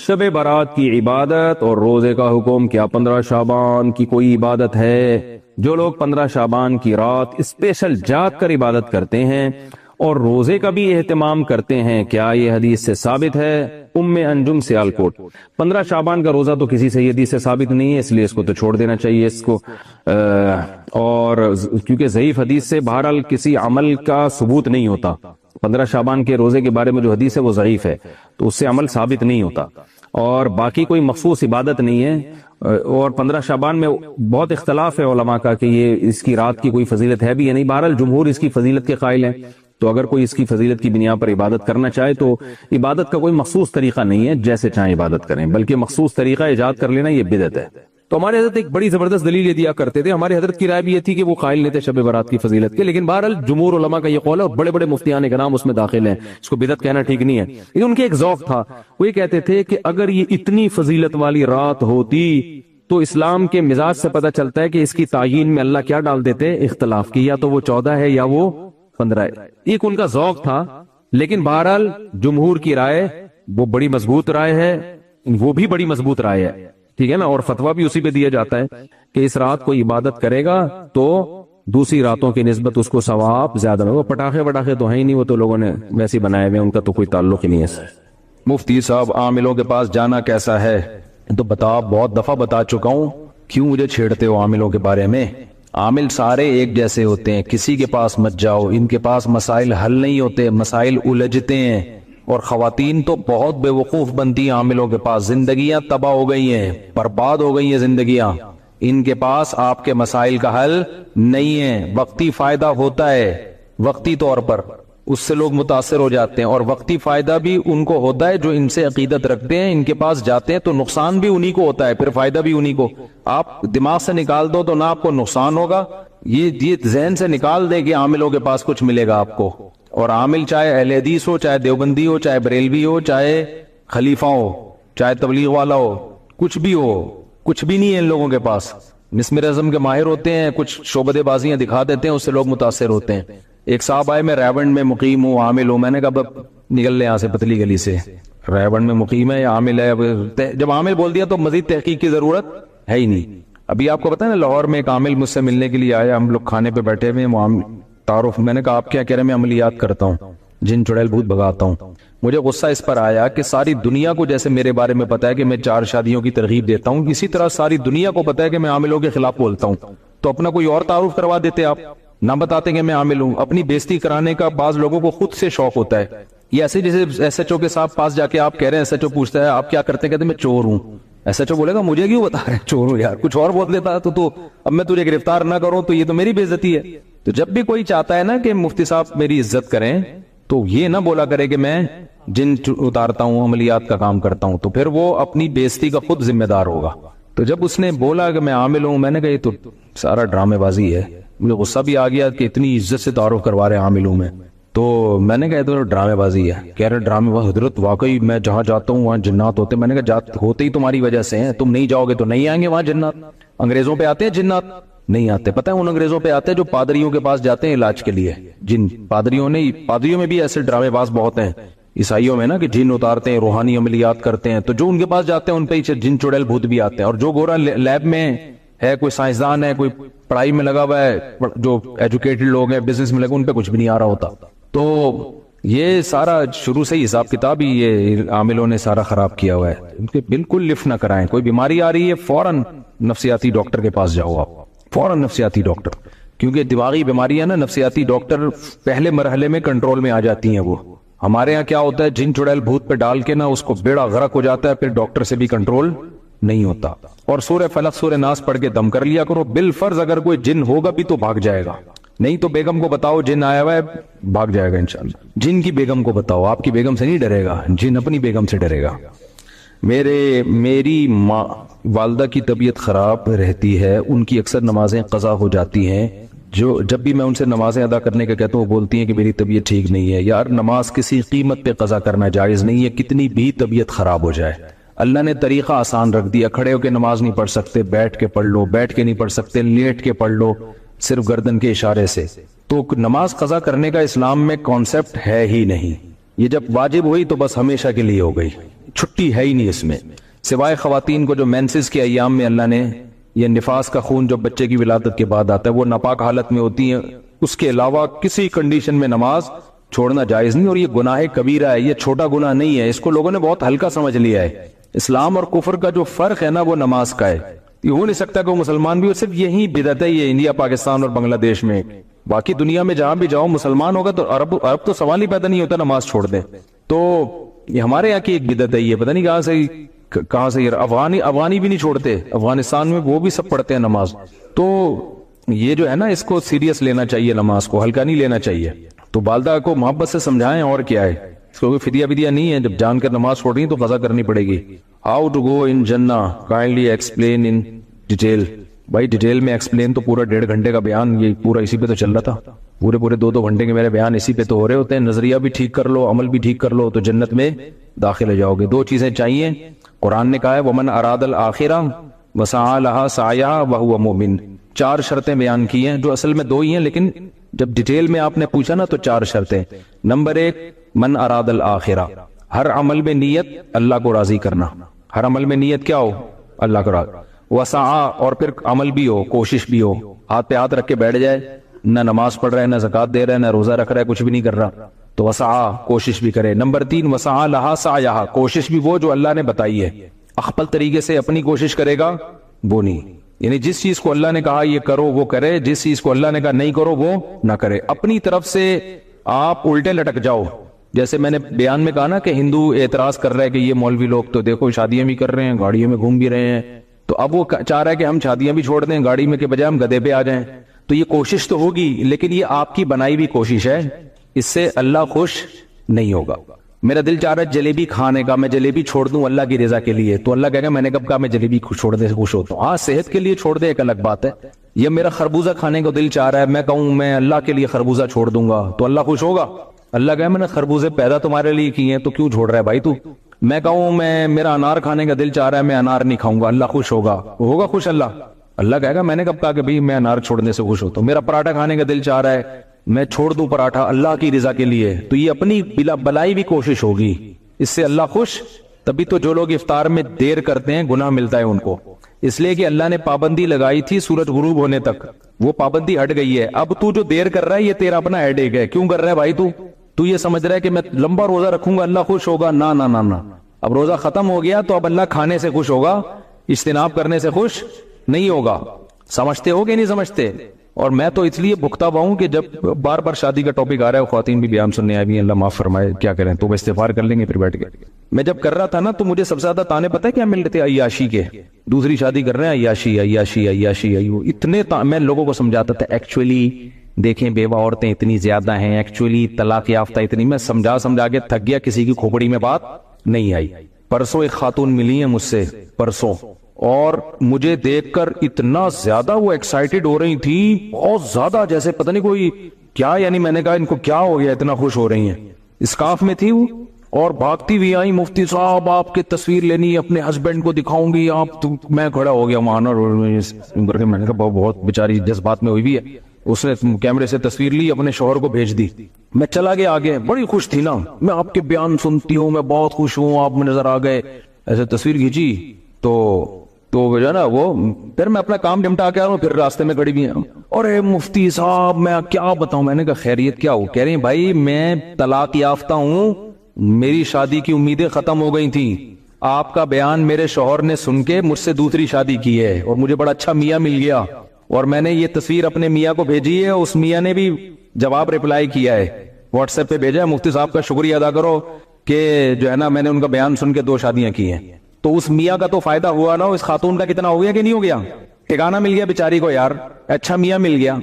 شب برات کی عبادت اور روزے کا حکم، کیا 15 شعبان کی کوئی عبادت ہے؟ جو لوگ 15 شعبان کی رات اسپیشل جاگ کر عبادت کرتے ہیں اور روزے کا بھی اہتمام کرتے ہیں، کیا یہ حدیث سے ثابت ہے؟ ام انجم سیالکوٹ۔ 15 شعبان کا روزہ تو کسی صحیح حدیث سے ثابت نہیں ہے، اس لیے اس کو تو چھوڑ دینا چاہیے اس کو، اور کیونکہ ضعیف حدیث سے بہرحال کسی عمل کا ثبوت نہیں ہوتا۔ 15 شعبان کے روزے کے بارے میں جو حدیث ہے وہ ضعیف ہے، تو اس سے عمل ثابت نہیں ہوتا، اور باقی کوئی مخصوص عبادت نہیں ہے۔ اور 15 شعبان میں بہت اختلاف ہے علماء کا کہ یہ اس کی رات کی کوئی فضیلت ہے بھی یا نہیں، بہرحال جمہور اس کی فضیلت کے قائل ہیں، تو اگر کوئی اس کی فضیلت کی بنیاد پر عبادت کرنا چاہے تو عبادت کا کوئی مخصوص طریقہ نہیں ہے، جیسے چاہیں عبادت کریں، بلکہ مخصوص طریقہ ایجاد کر لینا یہ بدعت ہے۔ تو ہمارے حضرت ایک بڑی زبردست دلیل دیا کرتے تھے، ہمارے حضرت کی رائے بھی یہ تھی کہ وہ قائل نہیں تھے شب برات کی فضیلت کے، لیکن بہرحال جمہور علماء کا یہ قول ہے اور بڑے بڑے مفتیان کرام اس میں داخل ہیں، اس کو بدعت کہنا ٹھیک نہیں ہے، لیکن ان کے ایک ذوق تھا، وہ یہ کہتے تھے کہ اگر یہ اتنی فضیلت والی رات ہوتی تو اسلام کے مزاج سے پتہ چلتا ہے کہ اس کی تعیین میں اللہ کیا ڈال دیتے اختلاف کی، یا تو وہ 14 ہے یا وہ 15 ہے، ایک ان کا ذوق تھا۔ لیکن بہرحال جمہور کی رائے وہ بڑی مضبوط رائے ہے، وہ بھی بڑی مضبوط رائے ہے، ٹھیک ہے نا، اور فتویٰ بھی اسی پہ دیا جاتا ہے کہ اس رات کو عبادت کرے گا تو دوسری راتوں کی نسبت اس کو ثواب زیادہ ہے۔ وہ پٹاخے وٹاخے تو ہیں ہی نہیں، وہ تو لوگوں نے ویسے بنائے ہوئے، ان کا تو کوئی تعلق ہی نہیں ہے۔ مفتی صاحب عاملوں کے پاس جانا کیسا ہے؟ تو بہت دفعہ بتا چکا ہوں، کیوں مجھے چھیڑتے ہو عاملوں کے بارے میں؟ عامل سارے ایک جیسے ہوتے ہیں، کسی کے پاس مت جاؤ، ان کے پاس مسائل حل نہیں ہوتے، مسائل الجھتے ہیں، اور خواتین تو بہت بے وقوف بنتی ہیں عاملوں کے پاس، زندگیاں تباہ ہو گئی ہیں، برباد ہو گئی ہیں زندگیاں، ان کے پاس آپ کے مسائل کا حل نہیں ہے۔ وقتی فائدہ ہوتا ہے وقتی طور پر، اس سے لوگ متاثر ہو جاتے ہیں، اور وقتی فائدہ بھی ان کو ہوتا ہے جو ان سے عقیدت رکھتے ہیں، ان کے پاس جاتے ہیں تو نقصان بھی انہی کو ہوتا ہے، پھر فائدہ بھی انہی کو۔ آپ دماغ سے نکال دو تو نہ آپ کو نقصان ہوگا، یہ ذہن سے نکال دے کہ عاملوں کے پاس کچھ ملے گا آپ کو۔ اور عامل چاہے اہل حدیث ہو، چاہے دیوبندی ہو، چاہے بریلوی ہو، چاہے خلیفہ ہو، چاہے تبلیغ والا ہو، کچھ بھی ہو، کچھ بھی نہیں ہے ان لوگوں کے پاس۔ مسمر اعظم کے ماہر ہوتے ہیں، کچھ شعبدے بازیاں دکھا دیتے ہیں، اس سے لوگ متاثر ہوتے ہیں۔ ایک صاحب آئے، میں ریونڈ میں مقیم ہوں، عامل ہوں، میں نے کہا نکل لے یہاں سے پتلی گلی سے، ریونڈ میں مقیم ہے یا عامل ہے؟ جب عامل بول دیا تو مزید تحقیق کی ضرورت ہے ہی نہیں۔ ابھی آپ کو پتا ہے نا، لاہور میں ایک عامل مجھ سے ملنے کے لیے آیا، ہم لوگ کھانے پہ بیٹھے ہوئے ہیں، تعارف، میں نے کہا آپ کیا کہہ رہے ہیں؟ میں عملیات کرتا ہوں، جن چڑیل بھوت بھگاتا ہوں۔ مجھے غصہ اس پر آیا کہ ساری دنیا کو جیسے میرے بارے میں پتا ہے کہ میں 4 شادیوں کی ترغیب دیتا ہوں، اسی طرح ساری دنیا کو پتا ہے کہ میں عاملوں کے خلاف بولتا ہوں، تو اپنا کوئی اور تعارف کروا دیتے آپ، نہ بتاتے کہ میں عامل ہوں۔ اپنی بےزتی کرانے کا بعض لوگوں کو خود سے شوق ہوتا ہے، یہ ایسے جیسے ایس ایچ او کے صاحب پاس جا کے آپ کہہ رہے ہیں، ایس ایچ او پوچھتا ہے آپ کیا کرتے ہیں، کہتے ہیں میں چور ہوں۔ ایس ایچ او بولے گا مجھے کیوں بتا رہے چور ہوں یار، کچھ اور بول دیتا تو اب میں تجھے گرفتار نہ کروں تو یہ تو میری بے عزتی ہے۔ تو جب بھی کوئی چاہتا ہے نا کہ مفتی صاحب میری عزت کریں، تو یہ نہ بولا کرے کہ میں جن اتارتا ہوں، عملیات کا کام کرتا ہوں، تو پھر وہ اپنی بے عزتی کا خود ذمہ دار ہوگا۔ تو جب اس نے بولا کہ میں عامل ہوں، میں نے کہا یہ تو سارا ڈرامے بازی ہے، مجھے غصہ بھی آ گیا کہ اتنی عزت سے تعارف کروا رہے عامل ہوں میں، تو میں نے کہا تو ڈرامے بازی ہے۔ کہہ رہے ڈرامے بازی حضرت، واقعی میں جہاں جاتا ہوں وہاں جنات ہوتے۔ میں نے کہا ہوتے ہی تمہاری وجہ سے ہیں، تم نہیں جاؤ گے تو نہیں آئیں گے وہاں جنات۔ انگریزوں پہ آتے ہیں جنات؟ نہیں آتے۔ پتہ ہے ان انگریزوں پہ آتے ہیں جو پادریوں کے پاس جاتے ہیں علاج کے لیے، جن پادریوں میں بھی ایسے ڈرامے باز بہت ہیں، عیسائیوں میں نا، کہ جن اتارتے ہیں، روحانی عملیات کرتے ہیں، تو جو ان کے پاس جاتے ہیں ان پہ جن چڑیل بھوت بھی آتے ہیں۔ اور جو گورا لیب میں ہے، کوئی سائنسدان ہے، کوئی پڑھائی میں لگا ہوا ہے، جو ایجوکیٹڈ لوگ ہیں، بزنس میں لگے، ان پہ کچھ بھی نہیں آ رہا ہوتا۔ تو یہ سارا شروع سے ہی حساب کتاب ہی یہ عاملوں نے سارا خراب کیا ہوا ہے۔ ان کے بالکل لفٹ نہ کرائیں، کوئی بیماری آ رہی ہے فوراً نفسیاتی ڈاکٹر کے پاس جاؤ، آپ فوراً نفسیاتی ڈاکٹر، کیونکہ دماغی بیماریاں نا نفسیاتی ڈاکٹر پہلے مرحلے میں کنٹرول میں آ جاتی ہیں۔ وہ ہمارے ہاں کیا ہوتا ہے، جن چڑیل بھوت پہ ڈال کے نا اس کو بیڑا غرق ہو جاتا ہے، پھر ڈاکٹر سے بھی کنٹرول نہیں ہوتا۔ اور سورہ فلق سورہ ناس پڑھ کے دم کر لیا کرو، بالفرض اگر کوئی جن ہوگا بھی تو بھاگ جائے گا، نہیں تو بیگم کو بتاؤ جن آیا ہوا ہے، بھاگ جائے گا انشاءاللہ۔ جن کی بیگم کو بتاؤ، آپ کی بیگم سے نہیں ڈرے گا، جن اپنی بیگم سے ڈرے گا۔ میری والدہ کی طبیعت خراب رہتی ہے، ان کی اکثر نمازیں قضا ہو جاتی ہیں، جب بھی میں ان سے نمازیں ادا کرنے کا کہتا ہوں وہ بولتی ہیں کہ میری طبیعت ٹھیک نہیں ہے۔ یار نماز کسی قیمت پہ قضا کرنا جائز نہیں ہے، کتنی بھی طبیعت خراب ہو جائے۔ اللہ نے طریقہ آسان رکھ دیا، کھڑے ہو کے نماز نہیں پڑھ سکتے بیٹھ کے پڑھ لو، بیٹھ کے نہیں پڑھ سکتے لیٹ کے پڑھ لو، صرف گردن کے اشارے سے۔ تو نماز قضا کرنے کا اسلام میں کانسیپٹ ہے ہی نہیں، یہ جب واجب ہوئی تو بس ہمیشہ کے لیے ہو گئی, چھٹی ہے ہی نہیں اس میں, سوائے خواتین کو جو مینسز کے ایام میں اللہ نے یہ نفاس کا خون جو بچے کی ولادت کے بعد آتا ہے وہ ناپاک حالت میں ہوتی ہیں, اس کے علاوہ کسی کنڈیشن میں نماز چھوڑنا جائز نہیں. اور یہ گناہ کبیرہ ہے, یہ چھوٹا گناہ نہیں ہے, اس کو لوگوں نے بہت ہلکا سمجھ لیا ہے. اسلام اور کفر کا جو فرق ہے نا وہ نماز کا ہے. یہ ہو نہیں سکتا کہ وہ مسلمان بھی ہو, صرف یہی بدعت ہے یہ انڈیا, پاکستان اور بنگلہ دیش میں. باقی دنیا میں جہاں بھی جاؤ مسلمان ہوگا تو عرب تو سوال ہی پیدا نہیں ہوتا نماز چھوڑ دے. تو یہ ہمارے یہاں کی ایک بدعت ہے, یہ پتہ نہیں کہاں سے افغانی بھی نہیں چھوڑتے, افغانستان میں وہ بھی سب پڑھتے ہیں نماز. تو یہ جو ہے نا اس کو سیریس لینا چاہیے, نماز کو ہلکا نہیں لینا چاہیے. تو والدہ کو محبت سے سمجھائیں, اور کیا ہے, اس کو کوئی فدیہ نہیں ہے, جب جان کر نماز چھوڑ رہی ہیں تو قضا کرنی پڑے گی. ہاؤ ٹو گو ان جنہ کائنڈلی ایکسپلین ان ڈیٹیل. بھائی ڈیٹیل میں ایکسپلین تو پورا 1.5 گھنٹے کا بیان یہ پورا اسی پہ تو چل رہا تھا, پورے 2 گھنٹے کے میرے بیان اسی پہ تو ہو رہے ہوتے ہیں. نظریہ بھی ٹھیک کر لو, عمل بھی ٹھیک کر لو تو جنت میں داخل ہو جاؤ گے. 2 چیزیں چاہیے. قرآن نے کہا ہے ومن اراد الآخرہ وسعى لها سعيها وهو مؤمن. 4 شرطیں بیان کی ہیں جو اصل میں 2 ہی ہیں, لیکن جب ڈیٹیل میں آپ نے پوچھا نا تو 4 شرطیں. نمبر 1 من اراد الآخرہ, ہر عمل میں نیت اللہ کو راضی کرنا. ہر عمل میں نیت کیا ہو, اللہ کو راضی. وسعى, اور پھر عمل بھی ہو, کوشش بھی ہو, ہاتھ پہ ہاتھ رکھ کے بیٹھ جائے, نہ نماز پڑھ رہا ہے, نہ زکات دے رہا ہے, نہ روزہ رکھ رہا ہے, کچھ بھی نہیں کر رہا, تو وسعى, کوشش بھی کرے. نمبر 3 وسعى لها سعيها, کوشش بھی وہ جو اللہ نے بتائی ہے, اخپل طریقے سے اپنی کوشش کرے گا وہ نہیں. یعنی جس چیز کو اللہ نے کہا یہ کرو وہ کرے, جس چیز کو اللہ نے کہا نہیں کرو وہ نہ کرے. اپنی طرف سے آپ الٹے لٹک جاؤ. جیسے میں نے بیان میں کہا نا کہ ہندو اعتراض کر رہا ہے کہ یہ مولوی لوگ تو دیکھو شادیاں بھی کر رہے ہیں, گاڑیوں میں گھوم بھی رہے ہیں, تو اب وہ چاہ رہا ہے کہ ہم شادیاں بھی چھوڑ دیں, گاڑی میں کے بجائے ہم گدھے پہ آ جائیں. تو یہ کوشش تو ہوگی, لیکن یہ آپ کی بنائی ہوئی کوشش ہے, اس سے اللہ خوش نہیں ہوگا. میرا دل چاہ رہا ہے جلیبی کھانے کا, میں جلیبی چھوڑ دوں اللہ کی رضا کے لیے, تو اللہ کہے گا میں نے کب کہا میں جلیبی چھوڑنے سے خوش ہوتا ہوں. ہاں صحت کے لیے چھوڑ دے ایک الگ بات ہے. یہ میرا خربوزہ کھانے کو دل چاہ رہا ہے, میں کہوں میں اللہ کے لیے خربوزہ چھوڑ دوں گا تو اللہ خوش ہوگا. اللہ کہے میں نے خربوزے پیدا تمہارے لیے کیے ہیں تو کیوں چھوڑ رہا ہے بھائی تو. میں کہوں میرا انار کھانے کا دل چاہ رہا ہے, میں انار نہیں کھاؤں گا, اللہ خوش ہوگا خوش اللہ. اللہ کہے گا میں نے کب کہا کہ بھائی میں انار چھوڑنے سے خوش ہوتا ہوں. میرا پراٹھا کھانے کا دل چاہ رہا ہے, میں چھوڑ دوں پراٹھا اللہ کی رضا کے لیے, تو یہ اپنی بلائی بھی کوشش ہوگی, اس سے اللہ خوش. تبھی تو جو لوگ افطار میں دیر کرتے ہیں گناہ ملتا ہے ان کو, اس لیے کہ اللہ نے پابندی لگائی تھی سورج غروب ہونے تک, وہ پابندی ہٹ گئی ہے. اب تو جو دیر کر رہا ہے یہ تیرا اپنا ہیڈیک ہے. کیوں کر رہا ہے بھائی تو یہ سمجھ رہا ہے کہ میں لمبا روزہ رکھوں گا اللہ خوش ہوگا. نہ نہ نہ نہ, اب روزہ ختم ہو گیا تو اب اللہ کھانے سے خوش ہوگا, اجتناب کرنے سے خوش نہیں ہوگا. سمجھتے ہو کہ نہیں سمجھتے؟ اور میں تو اس لیے بھگتا ہوا ہوں کہ جب بار بار شادی کا ٹاپک آ رہا ہے, خواتین بھی بیان سننے آئی بھی ہیں, اللہ معاف فرمائے, کیا کریں تو استغفار کر لیں گے پھر بیٹھ کے. میں جب کر رہا تھا نا تو مجھے سب سے زیادہ تانے پتہ ہے کیا مل رہے تھے, عیاشی کے. دوسری شادی کر رہے ہیں, عیاشی عیاشی عیاشی, اتنے میں لوگوں کو سمجھاتا تھا ایکچولی دیکھیں بیوہ عورتیں اتنی زیادہ ہیں, ایکچولی طلاق یافتہ اتنی. میں سمجھا کے تھک گیا, کسی کی کھوپڑی میں بات نہیں آئی. پرسوں ایک خاتون ملی ہیں مجھ سے, پرسوں, اور مجھے دیکھ کر اتنا زیادہ وہ ایکسائٹڈ ہو رہی تھی, بہت زیادہ, جیسے پتہ نہیں کوئی کیا. یعنی میں نے کہا ان کو کیا ہو گیا اتنا خوش ہو رہی ہیں. اسکارف میں تھی وہ, اور بھاگتی ہوئی آئی, مفتی صاحب آپ کی تصویر لینی ہے, اپنے ہسبینڈ کو دکھاؤں گی آپ تو. میں کھڑا ہو گیا وہاں, میں نے کہا بہت بیچاری جذبات میں ہوئی بھی ہے. اس نے کیمرے سے تصویر لی, اپنے شوہر کو بھیج دی. میں چلا گیا آگے, بڑی خوش تھی نا, میں آپ کے بیان سنتی ہوں, میں بہت خوش ہوں, آپ میں نظر آ گئے. ایسے تصویر کھینچی تو جو ہے نا وہ, پھر میں اپنا کام نمٹا کے آ رہا ہوں, پھر راستے میں کھڑی بھی ہیں, اور مفتی صاحب میں کیا بتاؤں. میں نے کہا خیریت کیا ہو؟ کہہ رہی ہیں بھائی میں طلاق یافتہ ہوں, میری شادی کی امیدیں ختم ہو گئی تھیں, آپ کا بیان میرے شوہر نے سن کے مجھ سے دوسری شادی کی ہے, اور مجھے بڑا اچھا میاں مل گیا, اور میں نے یہ تصویر اپنے میاں کو بھیجی ہے, اس میاں نے بھی جواب ریپلائی کیا ہے, واٹس ایپ پہ بھیجا ہے, مفتی صاحب کا شکریہ ادا کرو کہ جو ہے نا میں نے ان کا بیان سن کے 2 شادیاں کی ہیں. تو اس میاں کا تو فائدہ ہوا نا, اس خاتون کا کتنا ہو گیا کہ نہیں ہو گیا؟ ٹھکانہ مل گیا بیچاری کو یار, اچھا میاں مل گیا.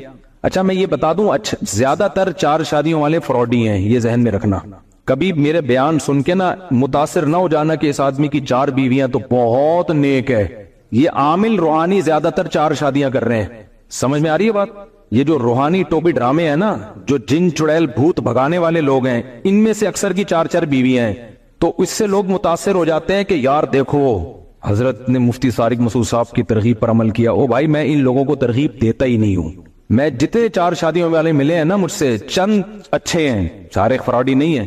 اچھا میں یہ بتا دوں, اچھا زیادہ تر 4 شادیوں والے فراڈی ہیں, یہ ذہن میں رکھنا. کبھی میرے بیان سن کے نا متاثر نہ ہو جانا کہ اس آدمی کی 4 بیویاں تو بہت نیک ہے. یہ عامل روحانی زیادہ تر 4 شادیاں کر رہے ہیں. سمجھ میں آ رہی ہے بات؟ یہ جو روحانی ٹوپی ڈرامے ہیں نا, جو جن چڑیل بھوت بھگانے والے لوگ ہیں, ان میں سے اکثر کی 4 بیویاں ہیں. تو اس سے لوگ متاثر ہو جاتے ہیں کہ یار دیکھو حضرت نے مفتی طارق مسعود صاحب کی ترغیب پر عمل کیا. او بھائی میں ان لوگوں کو ترغیب دیتا ہی نہیں ہوں. میں جتنے 4 شادیوں والے ملے ہیں نا مجھ سے, چند اچھے ہیں, سارے فراڈی نہیں ہیں,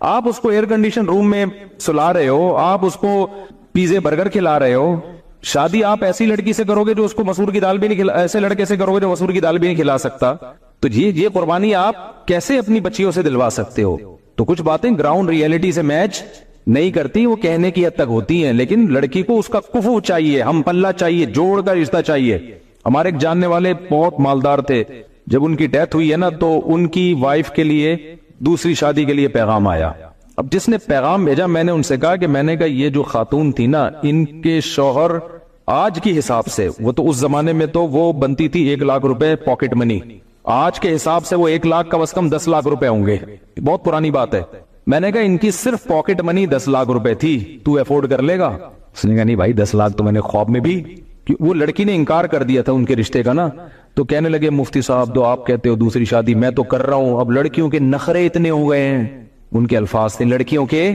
آپ اس کو ایئر کنڈیشن روم میں سلا رہے ہو, آپ اس کو پیزے برگر کھلا رہے ہو. شادی آپ ایسی لڑکی سے کرو گے جو اس کو مسور کی دال بھی نہیں کھلا, ایسے لڑکے سے کرو گے جو مسور کی دال بھی نہیں کھلا سکتا. تو یہ قربانی آپ کیسے اپنی بچیوں سے دلوا سکتے ہو؟ تو کچھ باتیں گراؤنڈ ریئلٹی سے میچ نہیں کرتی, وہ کہنے کی حد تک ہوتی ہیں, لیکن لڑکی کو اس کا کفو چاہیے, ہم پلہ چاہیے, جوڑ کا رشتہ چاہیے. ہمارے ایک جاننے والے بہت مالدار تھے, جب ان کی ڈیتھ ہوئی ہے نا تو ان کی وائف کے لیے دوسری شادی کے لیے پیغام آیا. اب جس نے پیغام بھیجا, میں نے ان سے کہا کہ میں نے کہا یہ جو خاتون تھی نا, ان کے شوہر آج کی حساب سے, وہ تو اس زمانے میں تو وہ بنتی تھی 1 لاکھ روپے پاکٹ منی, آج کے حساب سے وہ 1 لاکھ کا بس کم 10 لاکھ روپے ہوں گے, بہت پرانی بات ہے. میں نے کہا ان کی صرف پاکٹ منی 10 لاکھ روپے تھی, تو افورڈ کر لے گا؟ اس نے کہا نہیں بھائی 10 لاکھ تو میں نے خواب میں بھی, وہ لڑکی نے انکار کر دیا تھا ان کے رشتے کا نا. تو کہنے لگے مفتی صاحب تو آپ کہتے ہو دوسری شادی, میں تو کر رہا ہوں. اب لڑکیوں کے نخرے اتنے ہو گئے ہیں, ان کے الفاظ تھے لڑکیوں کے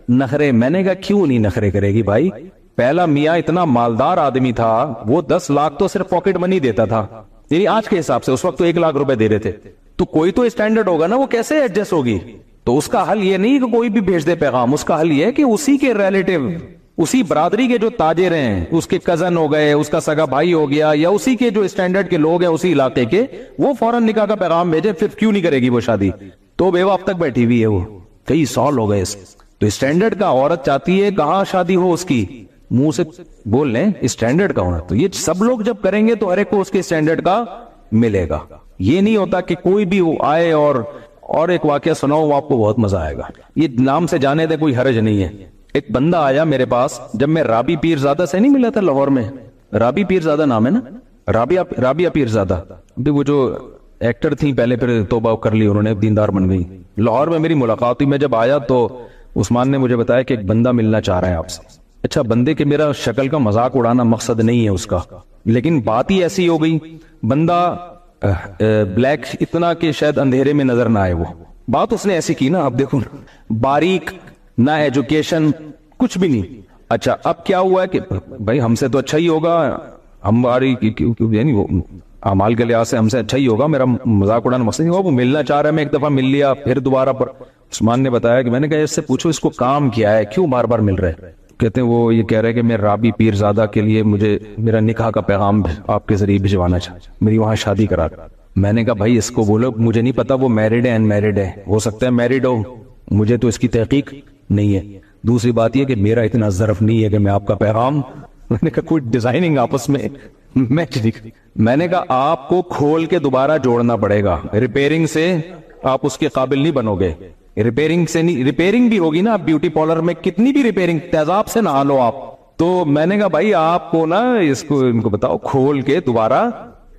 نخرے. میں نے کہا کیوں نہیں نخرے کرے گی بھائی, پہلا میاں اتنا مالدار آدمی تھا, وہ 10 لاکھ تو صرف پاکٹ منی دیتا تھا, یعنی آج کے حساب سے, اس وقت تو 1 لاکھ روپے دے رہے تھے. تو کوئی تو اسٹینڈرڈ ہوگا نا, وہ کیسے ایڈجسٹ ہوگی؟ تو اس کا حل یہ نہیں کہ کوئی بھی بھیج دے پیغام, اس کا حل یہ ہے کہ اسی کے ریلیٹیو, اسی برادری کے جو تاجر ہیں, اس کے کزن ہو گئے, اس کا سگا بھائی ہو گیا, یا اسی کے جو اسٹینڈرڈ کے لوگ ہیں اسی علاقے کے, وہ فوراً نکاح کا پیغام بھیجے. پھر کیوں نہیں کرے گی وہ شادی؟ تو بیوہ اب تک بیٹھی ہوئی ہے, وہ کئی سال ہو گئے. تو اسٹینڈرڈ کا عورت چاہتی ہے کہاں شادی ہو اس کی, منہ سے بول لیں اسٹینڈرڈ کا ہونا. تو یہ سب لوگ جب کریں گے تو ہر ایک کو اس کے اسٹینڈرڈ کا ملے گا. یہ نہیں ہوتا کہ کوئی بھی آئے اور ایک واقعہ سناؤ, آپ کو بہت مزہ آئے گا. یہ نام سے جانے دے, کوئی حرج نہیں ہے. ایک بندہ آیا میرے پاس, جب میں رابی پیرزادہ سے نہیں ملا تھا لاہور میں, رابی پیرزادہ نام ہے نا, رابعہ پیرزادہ, وہ جو ایکٹر تھی پہلے, پھر توبہ کر لی انہوں نے, دیندار بن گئی. لاہور میں میری ملاقات ہوئی, میں جب آیا تو عثمان نے مجھے بتایا کہ ایک بندہ ملنا چاہ رہا ہے آپ سے. اچھا, بندے کے میرا شکل کا مذاق اڑانا مقصد نہیں ہے اس کا, لیکن بات ہی ایسی ہو گئی, بندہ بلیک اتنا کہ شاید اندھیرے میں نظر نہ آئے. وہ بات اس نے ایسی کی نا, اب دیکھو باریک, نہ ایجوکیشن, کچھ بھی نہیں. اچھا اب کیا ہوا ہے کہ بھائی ہم سے تو اچھا ہی ہوگا, ہماری یعنی وہ اعمال کے لحاظ سے ہم سے اچھا ہی ہوگا, میرا مذاق اڑانا مقصد نہیں ہوگا. وہ ملنا چاہ رہا ہے, میں ایک دفعہ مل لیا, پھر دوبارہ پر عثمان نے بتایا کہ میں نے کہا اس سے پوچھو اس کو کام کیا ہے, کیوں بار بار مل رہے. کہتے ہیں وہ یہ کہہ رہے کہ میں رابی پیرزادہ کے لیے مجھے میرا نکاح کا پیغام آپ کے ذریعے بھجوانا چاہتا, میری وہاں شادی کرا. میں نے کہا بھائی اس کو بولو, مجھے نہیں پتا وہ میرڈ ہے ان میرڈ ہے, ہو سکتا ہے میرڈ ہو, مجھے تو اس کی تحقیق نہیں ہے. دوسری بات یہ کہ میرا اتنا ظرف نہیں ہے کہ میں آپ کا پیغام, میں نے کہا کوئی ڈیزائننگ آپس میں میچ نہیں. میں نے کہا آپ کو کھول کے دوبارہ جوڑنا پڑے گا, ریپیئرنگ سے آپ اس کے قابل نہیں بنو گے. ریپیئرنگ سے نہیں, ریپیئرنگ بھی ہوگی نا, بیوٹی پارلر میں کتنی بھی ریپیئرنگ, تیزاب سے نہا لو آپ. تو میں نے کہا بھائی آپ کو نا اس کو ان کو بتاؤ, کھول کے دوبارہ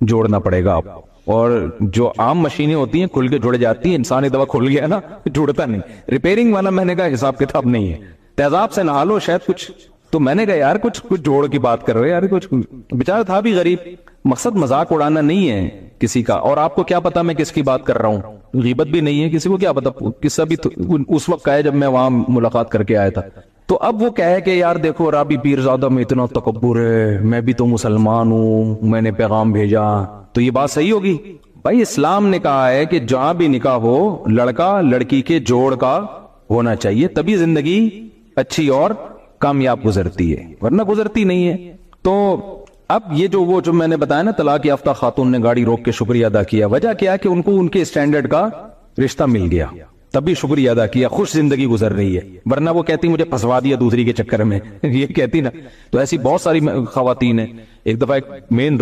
جوڑنا پڑے گا آپ. اور جو عام مشینیں ہوتی ہیں کھل کے جوڑ جاتی ہیں, انسان ایک دفعہ کھل گیا نا جوڑتا نہیں. ریپیئرنگ والا میں نے کہا حساب کتاب نہیں ہے, تیزاب سے نہا لو شاید کچھ. تو میں نے کہا یار کچھ جوڑ کی بات کر رہے یار, کچھ بیچارہ تھا بھی غریب. مقصد مذاق اڑانا نہیں ہے کسی کا. اور آپ کو کیا پتا میں کس کی بات کر رہا ہوں, غیبت بھی نہیں ہے, کسی کو کیا پتا, قصہ بھی اس وقت کا ہے جب میں وہاں ملاقات کر کے آیا تھا. تو اب وہ کہے کہ یار دیکھو رابی پیرزادہ میں اتنا تکبر ہے, میں بھی تو مسلمان ہوں, میں نے پیغام بھیجا, تو یہ بات صحیح ہوگی؟ بھائی اسلام نے کہا ہے کہ جہاں بھی نکاح ہو لڑکا لڑکی کے جوڑ کا ہونا چاہیے, تبھی زندگی اچھی اور کامیاب گزرتی ہے, ورنہ گزرتی نہیں ہے. تو اب یہ جو میں نے بتایا نا, طلاق یافتہ خاتون نے گاڑی روک کے شکریہ ادا کیا. وجہ کیا کہ ان کو ان کے اسٹینڈرڈ کا رشتہ مل گیا, تبھی شکریہ ادا کیا, خوش زندگی گزر رہی ہے. ورنہ وہ کہتی مجھے پھنسوا دیا دوسری کے چکر میں, یہ کہتی نا. تو ایسی بہت ساری خواتین ہیں. ایک دفعہ ایک مین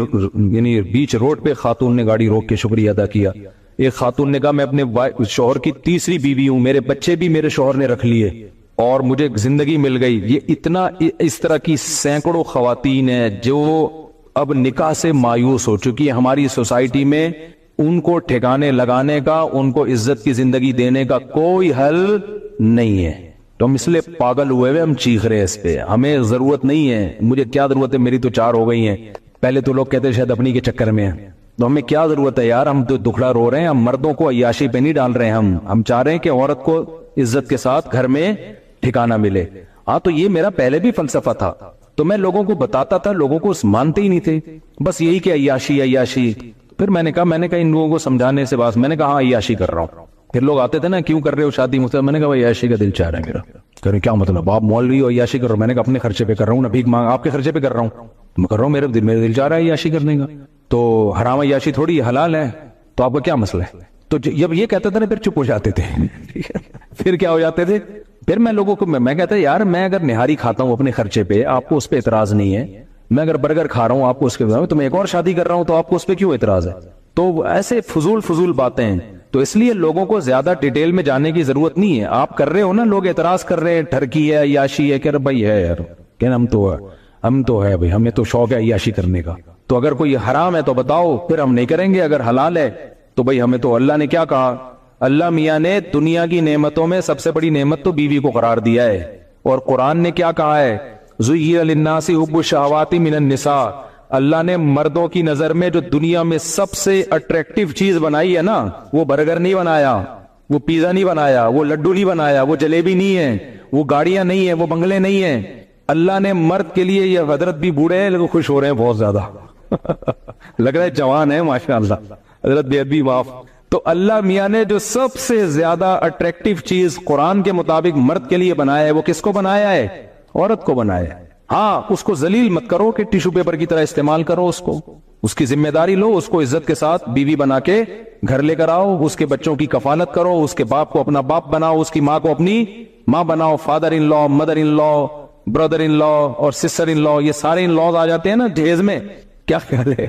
یعنی بیچ روڈ پہ خاتون نے گاڑی روک کے شکریہ ادا کیا. ایک خاتون نے کہا میں اپنے شوہر کی تیسری بیوی ہوں, میرے بچے بھی میرے شوہر نے رکھ لیے اور مجھے زندگی مل گئی. یہ اتنا, اس طرح کی سینکڑوں خواتین ہیں جو اب نکاح سے مایوس ہو چکی ہے. ہماری سوسائٹی میں ان کو ٹھکانے لگانے کا, ان کو عزت کی زندگی دینے کا کوئی حل نہیں ہے. تو ہم اس لیے پاگل ہوئے ہم چیخ رہے اس پہ. ہمیں ضرورت نہیں ہے, مجھے کیا ضرورت ہے, میری تو 4 ہو گئی ہیں. پہلے تو لوگ کہتے شاید اپنی کے چکر میں ہیں, تو ہمیں کیا ضرورت ہے یار, ہم تو دکھڑا رو رہے ہیں. ہم مردوں کو عیاشی پہ نہیں ڈال رہے ہیں, ہم چاہ رہے ہیں کہ عورت کو عزت کے ساتھ گھر میں ٹھکانہ ملے. ہاں تو یہ میرا پہلے بھی فلسفہ تھا, تو میں لوگوں کو بتاتا تھا, لوگوں کو مانتے ہی نہیں تھے, بس یہی کہ عیاشی عیاشی. پھر میں نے کہا ان لوگوں کو سمجھانے سے بات, میں نے کہا ہاں عیاشی کر رہا ہوں, پھر لوگ آتے تھے نا کیوں کر رہے ہو شادی مجھ سے, میں نے کہا بھائی عیاشی کا دل چاہ رہا ہے میرا. کہہ رہے کیا مطلب آپ مولوی ہو عیاشی کر رہے ہو؟ میں نے کہا اپنے خرچے پہ کر رہا ہوں نا, بھیک مانگ آپ کے خرچے پہ کر رہا ہوں, میں کر رہا ہوں, میرے دل چاہ رہا ہے عیاشی کرنے کا. تو حرام عیاشی تھوڑی حلال ہے, تو آپ کا کیا مسئلہ ہے؟ تو جب یہ کہتے تھے نا پھر چپ ہو جاتے تھے. پھر کیا ہو جاتے تھے, پھر میں لوگوں کو میں کہتا یار میں اگر نہاری کھاتا ہوں اپنے خرچے پہ آپ کو اس پہ اعتراض نہیں ہے, میں اگر برگر کھا رہا ہوں آپ کو اس کے, تو میں ایک اور شادی کر رہا ہوں تو آپ کو اس پہ کیوں اعتراض ہے؟ تو ایسے فضول باتیں ہیں. تو اس لیے لوگوں کو زیادہ ڈیٹیل میں جانے کی ضرورت نہیں ہے. آپ کر رہے ہو نا, لوگ اعتراض کر رہے ہیں ٹھرکی ہے عیاشی ہے, کہ بھائی ہے یار, کہ ہم تو ہے بھائی, ہمیں تو شوق ہے عیاشی کرنے کا. تو اگر کوئی حرام ہے تو بتاؤ, پھر ہم نہیں کریں گے. اگر حلال ہے تو بھائی ہمیں تو اللہ نے کیا کہا, اللہ میاں نے دنیا کی نعمتوں میں سب سے بڑی نعمت تو بیوی کو قرار دیا ہے. اور قرآن نے کیا کہا ہے, زُيِّنَ لِلنَّاسِ حُبُّ الشَّهَوَاتِ مِنَ النِّسَاءِ, اللہ نے مردوں کی نظر میں جو دنیا میں سب سے اٹریکٹیو چیز بنائی ہے نا, وہ برگر نہیں بنایا, وہ پیزا نہیں بنایا, وہ لڈو نہیں بنایا, وہ جلیبی نہیں ہے, وہ گاڑیاں نہیں ہیں, وہ بنگلے نہیں ہیں. اللہ نے مرد کے لیے, یہ حضرت بھی بوڑھے ہیں لیکن خوش ہو رہے ہیں بہت زیادہ. لگ رہا ہے جوان ہے ماشاءاللہ, حضرت بے ادبی معاف. تو اللہ میاں نے جو سب سے زیادہ اٹریکٹیو چیز قرآن کے مطابق مرد کے لیے بنایا ہے, وہ کس کو بنایا ہے؟ عورت کو بنایا ہے. ہاں اس کو ذلیل مت کرو کہ ٹیشو پیپر کی طرح استعمال کرو, اس کی ذمہ داری لو, اس کو عزت کے ساتھ بیوی بنا کے گھر لے کر آؤ, اس کے بچوں کی کفالت کرو, اس کے باپ کو اپنا باپ بناؤ, اس کی ماں کو اپنی ماں بناؤ. فادر ان لا, مدر ان لا, برادر ان لا اور سسٹر ان لا, یہ سارے ان لاز آ جاتے ہیں نا جہیز میں. کیا خیال ہے,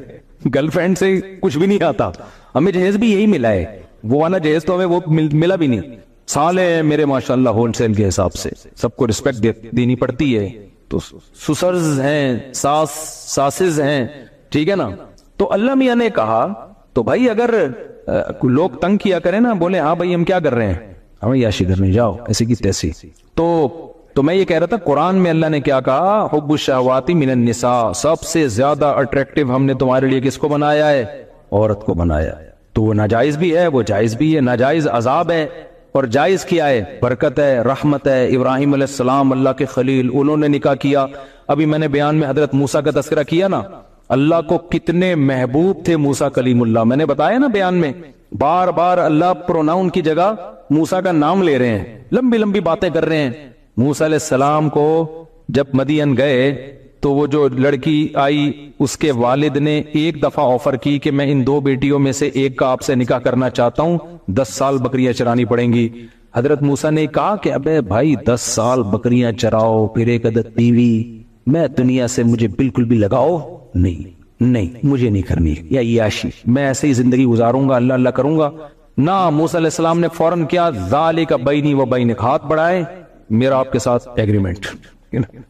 گرل فرینڈ سے کچھ بھی نہیں آتا, ہمیں جہیز بھی یہی ملا ہے. وہ والا جہیز تو ہمیں وہ ملا بھی نہیں. سالے میرے ماشاءاللہ ہول سیل کے حساب سے سب کو رسپیکٹ دینی پڑتی ہے. تو سسرز ہیں, ساسز ہیں, ٹھیک ہے نا. تو اللہ میاں نے کہا تو بھائی اگر لوگ تنگ کیا کریں نا, بولے ہاں بھائی ہم کیا کر رہے ہیں, ہمیں عیاشی کرنے جاؤ ایسی کی تیسی. تو میں یہ کہہ رہا تھا قرآن میں اللہ نے کیا کہا, حب الشہوات من النساء, سب سے زیادہ اٹریکٹیو ہم نے تمہارے لیے کس کو بنایا ہے؟ عورت کو بنایا ہے. تو وہ ناجائز بھی ہے, وہ جائز بھی ہے. ناجائز عذاب ہے اور جائز کیا ہے؟ برکت ہے, رحمت ہے. ابراہیم علیہ السلام اللہ کے خلیل, انہوں نے نکاح کیا. ابھی میں نے بیان میں حضرت موسیٰ کا تذکرہ کیا نا, اللہ کو کتنے محبوب تھے موسیٰ کلیم اللہ. میں نے بتایا نا بیان میں, بار بار اللہ پروناؤن کی جگہ موسیٰ کا نام لے رہے ہیں, لمبی لمبی باتیں کر رہے ہیں. موسیٰ علیہ السلام کو جب مدین گئے تو وہ جو لڑکی آئی اس کے والد نے ایک دفعہ آفر کی کہ میں ان 2 بیٹیوں میں سے ایک کا آپ سے نکاح کرنا چاہتا ہوں, 10 سال بکریاں چرانی پڑیں گی. حضرت موسیٰ نے کہا کہ ابے بھائی 10 سال بکریاں چراؤ پھر ایک عدد بیوی, میں دنیا سے مجھے بالکل بھی لگاؤ نہیں مجھے نہیں کرنی یا عیاشی, میں ایسے ہی زندگی گزاروں گا, اللہ اللہ کروں گا. نہ موسیٰ علیہ السلام نے فوراً کیا, ذالک بینی و بینک, ہاتھ بڑھائے, میرا آپ کے ساتھ ایگریمنٹ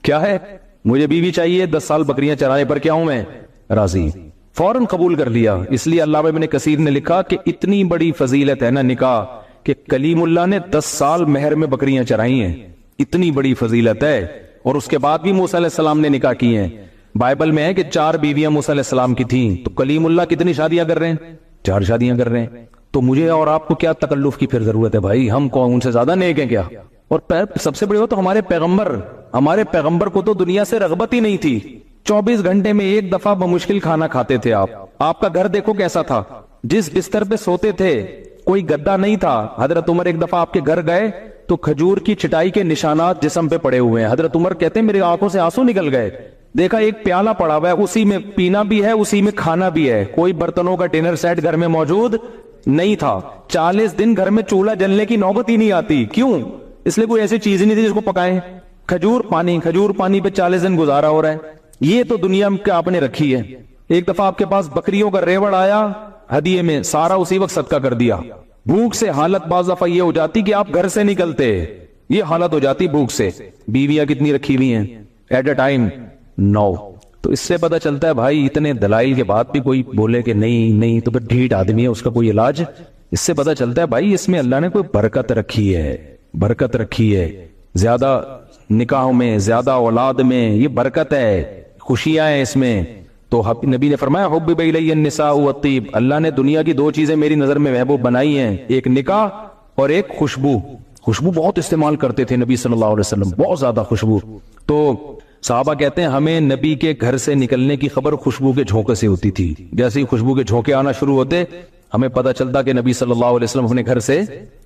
کیا ہے, مجھے بیوی چاہیے, 10 سال بکریاں چرانے پر کیا ہوں میں راضی. فوراً قبول کر لیا. اس لیے علامہ ابن کثیر نے لکھا کہ اتنی بڑی فضیلت ہے نا نکاح کہ کلیم اللہ نے 10 سال مہر میں بکریاں چرائی ہیں, اتنی بڑی فضیلت ہے. اور اس کے بعد بھی موسیٰ علیہ السلام نے نکاح کی ہیں. بائبل میں ہے کہ 4 بیویاں موسیٰ علیہ السلام کی تھیں, تو کلیم اللہ کتنی شادیاں کر رہے ہیں؟ 4 شادیاں کر رہے ہیں. تو مجھے اور آپ کو کیا تکلف کی پھر ضرورت ہے بھائی, ہم کون ان سے زیادہ نیک ہیں کیا؟ اور سب سے بڑی ہو تو ہمارے پیغمبر کو تو دنیا سے رغبت ہی نہیں تھی. 24 گھنٹے میں ایک دفعہ بمشکل کھانا کھاتے تھے آپ کا گھر دیکھو کیسا تھا, جس بستر پہ سوتے تھے کوئی گدا نہیں تھا. حضرت عمر ایک دفعہ آپ کے گھر گئے تو کھجور کی چٹائی کے نشانات جسم پہ پڑے ہوئے ہیں. حضرت عمر کہتے ہیں میری آنکھوں سے آنسو نکل گئے, دیکھا ایک پیالہ پڑا ہوا ہے, اسی میں پینا بھی ہے اسی میں کھانا بھی ہے, کوئی برتنوں کا ڈنر سیٹ گھر میں موجود نہیں تھا. 40 دن گھر میں چولہا جلنے کی نوبت ہی نہیں آتی. کیوں؟ اس لیے کوئی ایسی چیز ہی نہیں تھی جس کو پکائیں. کھجور پانی پہ 40 دن گزارا ہو رہا ہے. یہ تو دنیا میں آپ نے رکھی ہے. ایک دفعہ آپ کے پاس بکریوں کا ریوڑ آیا ہدیے میں, سارا اسی وقت صدقہ کر دیا. بھوک سے حالت بعض دفعہ یہ ہو جاتی کہ آپ گھر سے نکلتے, یہ حالت ہو جاتی بھوک سے. بیویاں کتنی رکھی ہوئی ہیں ایٹ اے ٹائم 9. تو اس سے پتہ چلتا ہے بھائی اتنے دلائل کے بعد بھی کوئی بولے کہ نہیں تو پھر ڈھیٹ آدمی ہے, اس کا کوئی علاج. اس سے پتہ چلتا ہے بھائی اس میں اللہ نے کوئی برکت رکھی ہے. زیادہ نکاحوں میں, زیادہ اولاد میں یہ برکت ہے, خوشیاں ہیں اس میں. تو نبی نے فرمایا حبب الی النساء والطیب, اللہ نے دنیا کی 2 چیزیں میری نظر میں محبوب بنائی ہیں, ایک نکاح اور ایک خوشبو. خوشبو بہت استعمال کرتے تھے نبی صلی اللہ علیہ وسلم, بہت زیادہ خوشبو. تو صحابہ کہتے ہیں ہمیں نبی کے گھر سے نکلنے کی خبر خوشبو کے جھونکے سے ہوتی تھی. جیسے ہی خوشبو کے جھونکے آنا شروع ہوتے ہمیں پتہ چلتا کہ نبی صلی اللہ علیہ وسلم اپنے گھر سے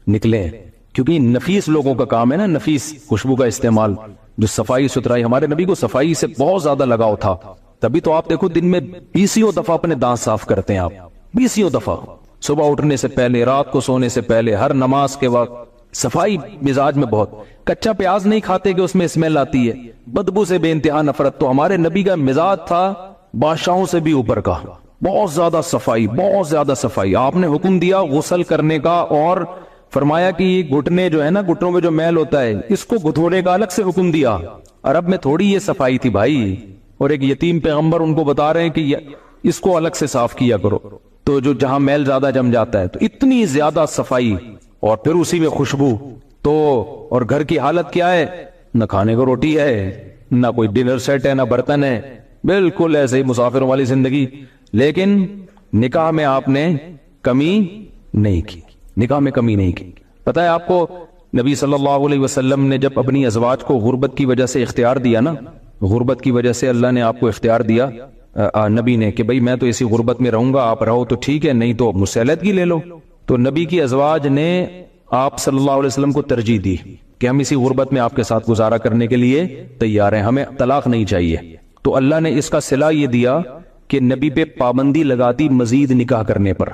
نکلے ہیں، کیونکہ نفیس لوگوں کا کام ہے نا، نفیس خوشبو کا استعمال، جو صفائی ستھرائی، ہمارے نبی کو صفائی سے بہت زیادہ لگاؤ تھا، تبھی تو آپ دیکھو دن میں 20 دفعہ اپنے دانت صاف کرتے ہیں آپ، 20 دفعہ، صبح اٹھنے سے پہلے، رات کو سونے سے پہلے، ہر نماز کے وقت، صفائی مزاج میں بہت۔ کچا پیاز نہیں کھاتے کہ اس میں اسمیل آتی ہے، بدبو سے بے انتہا نفرت۔ تو ہمارے نبی کا مزاج تھا بادشاہوں سے بھی اوپر کا، بہت زیادہ صفائی، بہت زیادہ صفائی۔ آپ نے حکم دیا غسل کرنے کا، اور فرمایا کہ یہ گھٹنے جو ہے نا، گھٹنوں میں جو میل ہوتا ہے اس کو دھونے کا الگ سے حکم دیا۔ عرب میں تھوڑی یہ صفائی تھی بھائی، اور ایک یتیم پیغمبر ان کو بتا رہے ہیں کہ اس کو الگ سے صاف کیا کرو، تو جو جہاں میل زیادہ جم جاتا ہے، تو اتنی زیادہ صفائی، اور پھر اسی میں خوشبو۔ تو اور گھر کی حالت کیا ہے؟ نہ کھانے کو روٹی ہے، نہ کوئی ڈنر سیٹ ہے، نہ برتن ہے، بالکل ایسے ہی مسافروں والی زندگی۔ لیکن نکاح میں آپ نے کمی نہیں کی، نکاح میں کمی نہیں کی۔ پتہ ہے آپ کو نبی صلی اللہ علیہ وسلم نے جب اپنی ازواج کو غربت کی وجہ سے اختیار دیا نا، غربت کی وجہ سے اللہ نے آپ کو اختیار دیا نبی نے کہ بھئی میں تو اسی غربت میں رہوں گا، آپ رہو تو ٹھیک ہے، نہیں تو مجھ سے علیحدگی لے لو۔ تو نبی کی ازواج نے آپ صلی اللہ علیہ وسلم کو ترجیح دی کہ ہم اسی غربت میں آپ کے ساتھ گزارا کرنے کے لیے تیار ہیں، ہمیں طلاق نہیں چاہیے۔ تو اللہ نے اس کا صلہ یہ دیا کہ نبی پہ پابندی لگا دی مزید نکاح کرنے پر،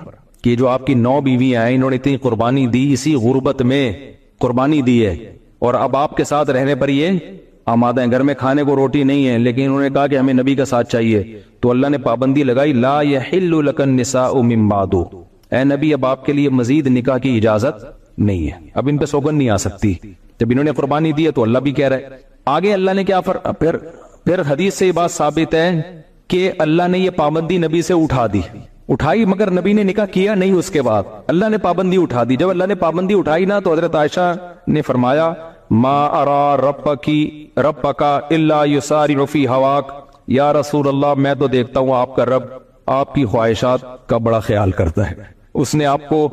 کہ جو آپ کی 9 بیویاں ہیں، انہوں نے اتنی قربانی دی، اسی غربت میں قربانی دی ہے، اور اب آپ کے ساتھ رہنے پر یہ آمادہ ہیں۔ گھر میں کھانے کو روٹی نہیں ہے، لیکن انہوں نے کہا کہ ہمیں نبی کا ساتھ چاہیے، تو اللہ نے پابندی لگائی، لا یحل لک النساء من بعد، اے نبی اب آپ کے لیے مزید نکاح کی اجازت نہیں ہے، اب ان پہ سوگن نہیں آ سکتی۔ جب انہوں نے قربانی دی ہے تو اللہ بھی کہہ رہا ہے۔ آگے اللہ نے کیا پھر حدیث سے یہ بات ثابت ہے کہ اللہ نے یہ پابندی نبی سے اٹھائی، مگر نبی نے نکاح کیا نہیں۔ اس کے بعد اللہ نے پابندی اٹھا دی۔ جب اللہ نے پابندی اٹھائی نا، تو حضرت عائشہ نے فرمایا، ما ارا ربک الا یسارع فی ہواک، یا رسول اللہ میں تو دیکھتا ہوں آپ کا رب آپ کی خواہشات کا بڑا خیال کرتا ہے، اس نے آپ کو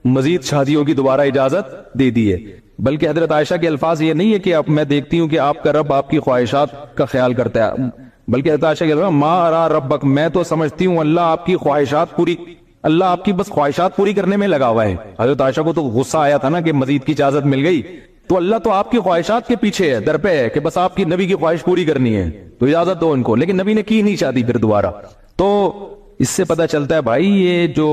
مزید شادیوں کی دوبارہ اجازت دے دی ہے۔ بلکہ حضرت عائشہ کے الفاظ یہ نہیں ہے کہ اب میں دیکھتی ہوں کہ آپ کا رب آپ کی خواہشات کا خیال کرتا ہے، بلکہ حضرت عائشہ کے الفاظ، ما ارا ربک، میں تو سمجھتی ہوں اللہ آپ کی خواہشات پوری، اللہ آپ کی بس خواہشات پوری کرنے میں لگا ہوا ہے۔ حضرت عائشہ کو تو غصہ آیا تھا نا کہ مزید کی اجازت مل گئی، تو اللہ تو آپ کی خواہشات کے پیچھے ہے، در پہ ہے کہ بس آپ کی نبی کی خواہش پوری کرنی ہے، تو اجازت دو ان کو۔ لیکن نبی نے کی نہیں شادی پھر دوبارہ۔ تو اس سے پتہ چلتا ہے بھائی یہ جو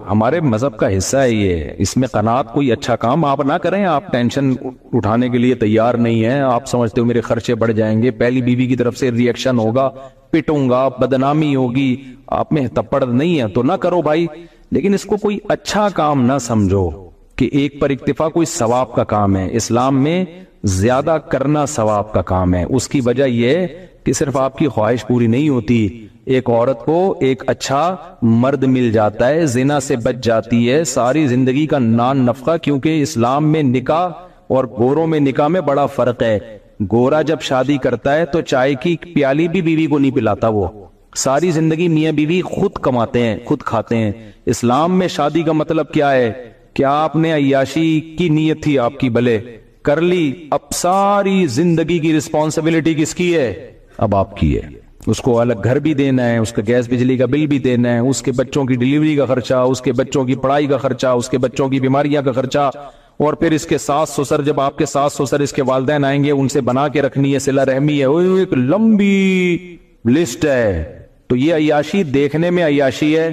ہمارے مذہب کا حصہ ہے، یہ اس میں قناعت، کوئی اچھا کام آپ نہ کریں، آپ ٹینشن اٹھانے کے لیے تیار نہیں ہیں، آپ سمجھتے ہو میرے خرچے بڑھ جائیں گے، پہلی بیوی کی طرف سے ری ایکشن ہوگا، پٹوں گا، بدنامی ہوگی، آپ میں تپڑ نہیں ہے تو نہ کرو بھائی۔ لیکن اس کو کوئی اچھا کام نہ سمجھو کہ ایک پر اکتفا کوئی ثواب کا کام ہے۔ اسلام میں زیادہ کرنا ثواب کا کام ہے۔ اس کی وجہ یہ کہ صرف آپ کی خواہش پوری نہیں ہوتی، ایک عورت کو ایک اچھا مرد مل جاتا ہے، زنا سے بچ جاتی ہے، ساری زندگی کا نان نفقہ، کیونکہ اسلام میں نکاح اور گوروں میں نکاح میں بڑا فرق ہے۔ گورا جب شادی کرتا ہے تو چائے کی پیالی بھی بیوی کو نہیں پلاتا، وہ ساری زندگی میاں بیوی خود کماتے ہیں، خود کھاتے ہیں۔ اسلام میں شادی کا مطلب کیا ہے کہ آپ نے عیاشی کی نیت تھی آپ کی، بھلے کر لی، اب ساری زندگی کی رسپانسبلٹی کس کی ہے؟ اب آپ کی ہے۔ اس کو الگ گھر بھی دینا ہے، اس کا گیس بجلی کا بل بھی دینا ہے، اس کے بچوں کی ڈلیوری کا خرچہ، اس کے بچوں کی پڑھائی کا خرچہ، اس کے بچوں کی بیماریاں کا خرچہ، اور پھر اس کے ساس سسر، جب آپ کے ساس سسر اس کے والدین آئیں گے ان سے بنا کے رکھنی ہے، صلہ رحمی ہے، ایک لمبی لسٹ ہے۔ تو یہ عیاشی دیکھنے میں عیاشی ہے،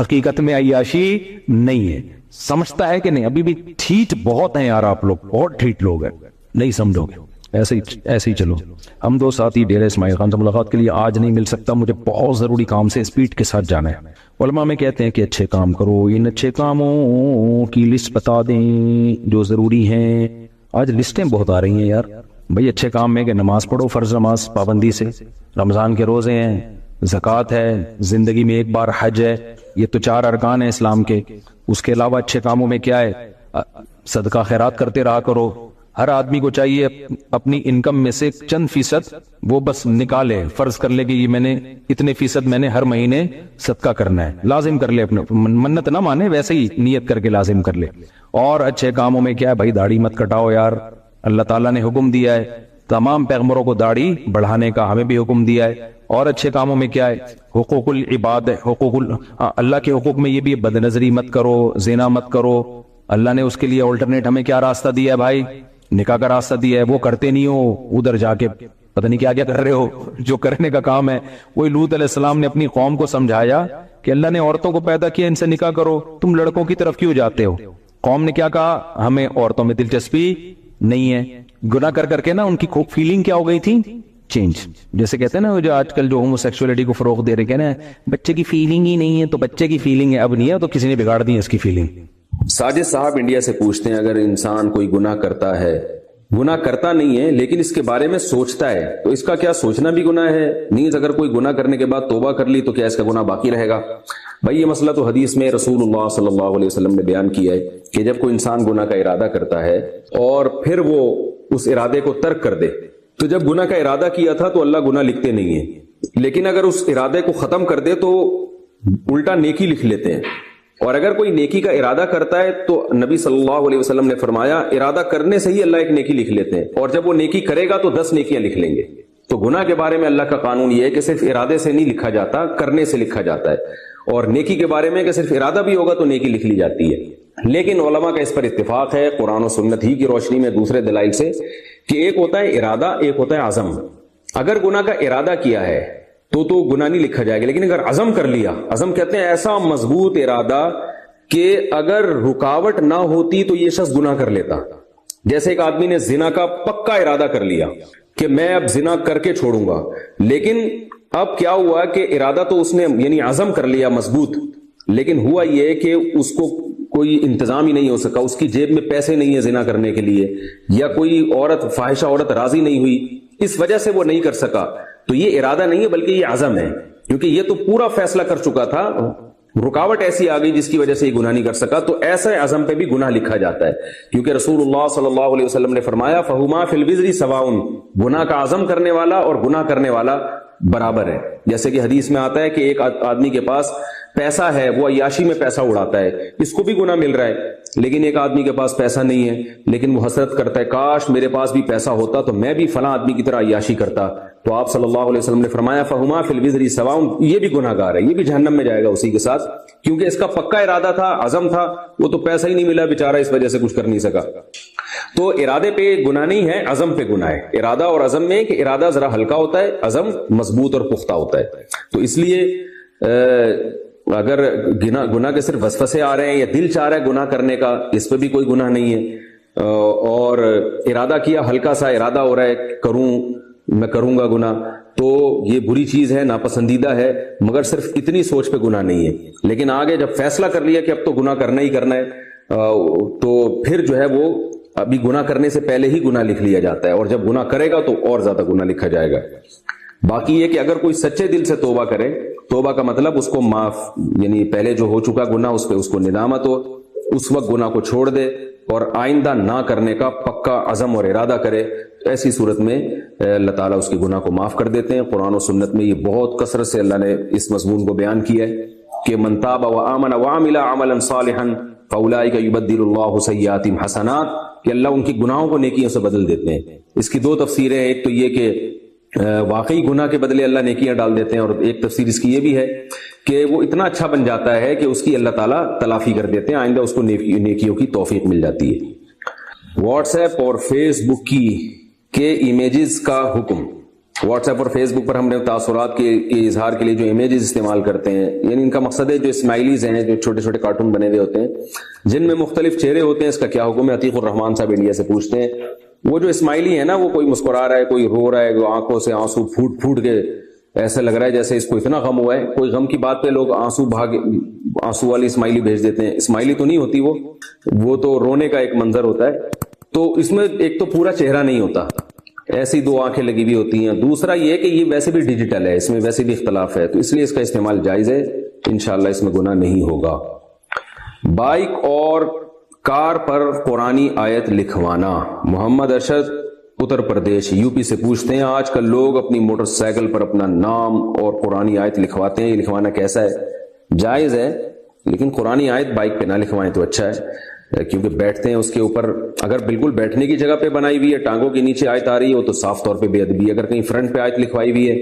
حقیقت میں عیاشی نہیں ہے۔ سمجھتا ہے کہ نہیں؟ ابھی بھی ٹھیٹ بہت ہیں یار، آپ لوگ بہت ٹھیٹ لوگ ہیں، نہیں سمجھو گے، ایسے ہی چلو۔ ہم دو ساتھی ڈیرہ اسماعیل خان سے ملاقات کے لیے آج نہیں مل سکتا، مجھے بہت ضروری کام سے اسپیڈ کے ساتھ جانا ہے۔ علماء میں کہتے ہیں کہ اچھے کام کرو، ان اچھے کاموں کی لسٹ بتا دیں جو ضروری ہیں۔ آج لسٹیں بہت آ رہی ہیں یار بھائی۔ اچھے کام میں کہ نماز پڑھو، فرض نماز پابندی سے، رمضان کے روزے ہیں، زکوٰۃ ہے، زندگی میں ایک بار حج ہے، یہ تو 4 ارکان ہیں اسلام کے۔ اس کے علاوہ اچھے کاموں میں کیا ہے؟ صدقہ خیرات کرتے رہا کرو۔ ہر آدمی کو چاہیے اپنی انکم میں سے چند فیصد وہ بس نکالے، فرض کر لے کہ یہ میں نے اتنے فیصد میں نے ہر مہینے صدقہ کرنا ہے، لازم کر لے، اپنے منت نہ مانے، ویسے ہی نیت کر کے لازم کر لے۔ اور اچھے کاموں میں کیا ہے بھائی؟ داڑھی مت کٹاؤ یار، اللہ تعالیٰ نے حکم دیا ہے، تمام پیغمبروں کو داڑھی بڑھانے کا، ہمیں بھی حکم دیا ہے۔ اور اچھے کاموں میں کیا ہے؟ حقوق العباد ہے، اللہ کے حقوق میں یہ بھی ہے، بد نظری مت کرو، زنا مت کرو. اللہ نے اس کے لیے الٹرنیٹ ہمیں کیا راستہ دیا ہے بھائی؟ نکاح کا راستہ دیا ہے. وہ کرتے نہیں ہو، ادھر جا کے پتہ نہیں کیا کیا کر رہے ہو. جو کرنے کا کام ہے وہی لوط علیہ السلام نے اپنی قوم کو سمجھایا کہ اللہ نے عورتوں کو پیدا کیا، ان سے نکاح کرو، تم لڑکوں کی طرف کیوں جاتے ہو؟ قوم نے کیا کہا؟ ہمیں عورتوں میں دلچسپی نہیں ہے. گناہ کر کر کے نا ان کی خوب فیلنگ کیا ہو گئی تھی؟ چینج. جیسے کہتے ہیں نا جو آج کل جو ہومو سیکسولیٹی کو فروغ دے رہے، کہنا ہے بچے کی فیلنگ ہی نہیں ہے، تو بچے کی فیلنگ ہے اب نہیں ہے، تو کسی نے بگاڑ دی ہے اس کی فیلنگ. ساجد صاحب انڈیا سے پوچھتے ہیں اگر انسان کوئی گناہ کرتا ہے، گناہ کرتا نہیں ہے لیکن اس کے بارے میں سوچتا ہے، تو اس کا کیا سوچنا بھی گناہ ہے؟ نیز اگر کوئی گناہ کرنے کے بعد توبہ کر لی تو کیا اس کا گناہ باقی رہے گا؟ بھائی یہ مسئلہ تو حدیث میں رسول اللہ صلی اللہ علیہ وسلم نے بیان کیا ہے کہ جب کوئی انسان گناہ کا ارادہ کرتا ہے اور پھر وہ اس ارادے کو ترک کر دے، تو جب گناہ کا ارادہ کیا تھا تو اللہ گناہ لکھتے نہیں ہیں، لیکن اگر اس ارادے کو ختم کر دے تو الٹا نیکی لکھ لیتے ہیں. اور اگر کوئی نیکی کا ارادہ کرتا ہے تو نبی صلی اللہ علیہ وسلم نے فرمایا ارادہ کرنے سے ہی اللہ ایک نیکی لکھ لیتے ہیں، اور جب وہ نیکی کرے گا تو 10 نیکیاں لکھ لیں گے. تو گناہ کے بارے میں اللہ کا قانون یہ ہے کہ صرف ارادے سے نہیں لکھا جاتا، کرنے سے لکھا جاتا ہے. اور نیکی کے بارے میں کہ صرف ارادہ بھی ہوگا تو نیکی لکھ لی جاتی ہے. لیکن علماء کا اس پر اتفاق ہے قرآن و سنت ہی کی روشنی میں دوسرے دلائل سے کہ ایک ہوتا ہے ارادہ، ایک ہوتا ہے عزم. اگر گناہ کا ارادہ کیا ہے تو گناہ نہیں لکھا جائے گا، لیکن اگر عزم کر لیا، عزم کہتے ہیں ایسا مضبوط ارادہ کہ اگر رکاوٹ نہ ہوتی تو یہ شخص گناہ کر لیتا. جیسے ایک آدمی نے زنا کا پکا ارادہ کر لیا کہ میں اب زنا کر کے چھوڑوں گا، لیکن اب کیا ہوا کہ ارادہ تو اس نے یعنی عزم کر لیا مضبوط، لیکن ہوا یہ کہ اس کو کوئی انتظام ہی نہیں ہو سکا، اس کی جیب میں پیسے نہیں ہے زنا کرنے کے لیے، یا کوئی عورت فاحشہ عورت راضی نہیں ہوئی، اس وجہ سے وہ نہیں کر سکا. تو یہ ارادہ نہیں ہے بلکہ یہ عزم ہے، کیونکہ یہ تو پورا فیصلہ کر چکا تھا، رکاوٹ ایسی آ گئی جس کی وجہ سے یہ گناہ نہیں کر سکا. تو ایسے عزم پہ بھی گناہ لکھا جاتا ہے، کیونکہ رسول اللہ صلی اللہ علیہ وسلم نے فرمایا فہما فی الوزر سواؤن، گناہ کا عزم کرنے والا اور گناہ کرنے والا برابر ہے. جیسے کہ حدیث میں آتا ہے کہ ایک آدمی کے پاس پیسہ ہے، وہ عیاشی میں پیسہ اڑاتا ہے، اس کو بھی گناہ مل رہا ہے. لیکن ایک آدمی کے پاس پیسہ نہیں ہے لیکن وہ حسرت کرتا ہے کاش میرے پاس بھی پیسہ ہوتا تو میں بھی فلاں آدمی کی طرح عیاشی کرتا. تو آپ صلی اللہ علیہ وسلم نے فرمایا فہما فی الوزر سواؤن، یہ بھی گناہ گار ہے، یہ بھی جہنم میں جائے گا اسی کے ساتھ، کیونکہ اس کا پکا ارادہ تھا، عزم تھا، وہ تو پیسہ ہی نہیں ملا بیچارہ، اس وجہ سے کچھ کر نہیں سکا. تو ارادے پہ گناہ نہیں ہے، عزم پہ گناہ ہے. ارادہ اور عزم میں کہ ارادہ ذرا ہلکا ہوتا ہے، عزم مضبوط اور پختہ ہوتا ہے. تو اس لیے اگر گناہ کے صرف وسوسے آ رہے ہیں یا دل چاہ رہا ہے گناہ کرنے کا، اس پہ بھی کوئی گناہ نہیں ہے. اور ارادہ کیا، ہلکا سا ارادہ ہو رہا ہے میں کروں گا گناہ، تو یہ بری چیز ہے، ناپسندیدہ ہے، مگر صرف اتنی سوچ پہ گناہ نہیں ہے. لیکن آگے جب فیصلہ کر لیا کہ اب تو گناہ کرنا ہی کرنا ہے، تو پھر جو ہے وہ ابھی گناہ کرنے سے پہلے ہی گناہ لکھ لیا جاتا ہے، اور جب گناہ کرے گا تو اور زیادہ گناہ لکھا جائے گا. باقی یہ کہ اگر کوئی سچے دل سے توبہ کرے، توبہ کا مطلب اس کو معاف، یعنی پہلے جو ہو چکا گناہ اس پہ اس کو ندامت ہو، اس وقت گناہ کو چھوڑ دے اور آئندہ نہ کرنے کا پکا عزم اور ارادہ کرے، تو ایسی صورت میں اللہ تعالیٰ اس کے گناہ کو معاف کر دیتے ہیں. قرآن و سنت میں یہ بہت کثرت سے اللہ نے اس مضمون کو بیان کیا ہے کہ من تاب وآمن وعمل عملا صالحا فاولئک یبدل اللہ سیئاتہم حسنات، کہ اللہ ان کی گناہوں کو نیکیوں سے بدل دیتے ہیں. اس کی دو تفسیریں ہیں، ایک تو یہ کہ واقعی گناہ کے بدلے اللہ نیکیاں ڈال دیتے ہیں، اور ایک تفسیر اس کی یہ بھی ہے کہ وہ اتنا اچھا بن جاتا ہے کہ اس کی اللہ تعالیٰ تلافی کر دیتے ہیں، آئندہ اس کو نیکیوں کی توفیق مل جاتی ہے. واٹس ایپ اور فیس بک کے امیجز کا حکم. واٹس ایپ اور فیس بک پر ہم نے تاثرات کے اظہار کے لیے جو امیجز استعمال کرتے ہیں، یعنی ان کا مقصد ہے جو اسمائلیز ہیں، جو چھوٹے چھوٹے کارٹون بنے ہوئے ہوتے ہیں جن میں مختلف چہرے ہوتے ہیں، اس کا کیا حکم ہے؟ عتیق الرحمان صاحب انڈیا سے پوچھتے ہیں. وہ جو اسمائلی ہے نا، وہ کوئی مسکرا رہا ہے، کوئی رو رہا ہے، آنکھوں سے آنسو پھوٹ کے ایسا لگ رہا ہے جیسے اس کو اتنا غم ہوا ہے. کوئی غم کی بات پہ لوگ آنسو والی اسمائلی بھیج دیتے ہیں. اسمائلی تو نہیں ہوتی، وہ تو رونے کا ایک منظر ہوتا ہے. تو اس میں ایک تو پورا چہرہ نہیں ہوتا، ایسی دو آنکھیں لگی ہوئی ہوتی ہیں. دوسرا یہ کہ یہ ویسے بھی ڈیجیٹل ہے، اس میں ویسے بھی اختلاف ہے، تو اس لیے اس کا استعمال جائز ہے، انشاءاللہ اس میں گناہ نہیں ہوگا. بائک اور کار پر قرآنی آیت لکھوانا. محمد ارشد اتر پردیش یو پی سے پوچھتے ہیں آج کل لوگ اپنی موٹر سائیکل پر اپنا نام اور قرآنی آیت لکھواتے ہیں، یہ لکھوانا کیسا ہے؟ جائز ہے، لیکن قرآنی آیت بائک پہ نہ لکھوائیں تو اچھا ہے، کیونکہ بیٹھتے ہیں اس کے اوپر. اگر بالکل بیٹھنے کی جگہ پہ بنائی ہوئی ہے، ٹانگوں کے نیچے آیت آ رہی ہے، وہ تو صاف طور پہ بے ادبی ہے. اگر کہیں فرنٹ پہ آیت لکھوائی ہوئی ہے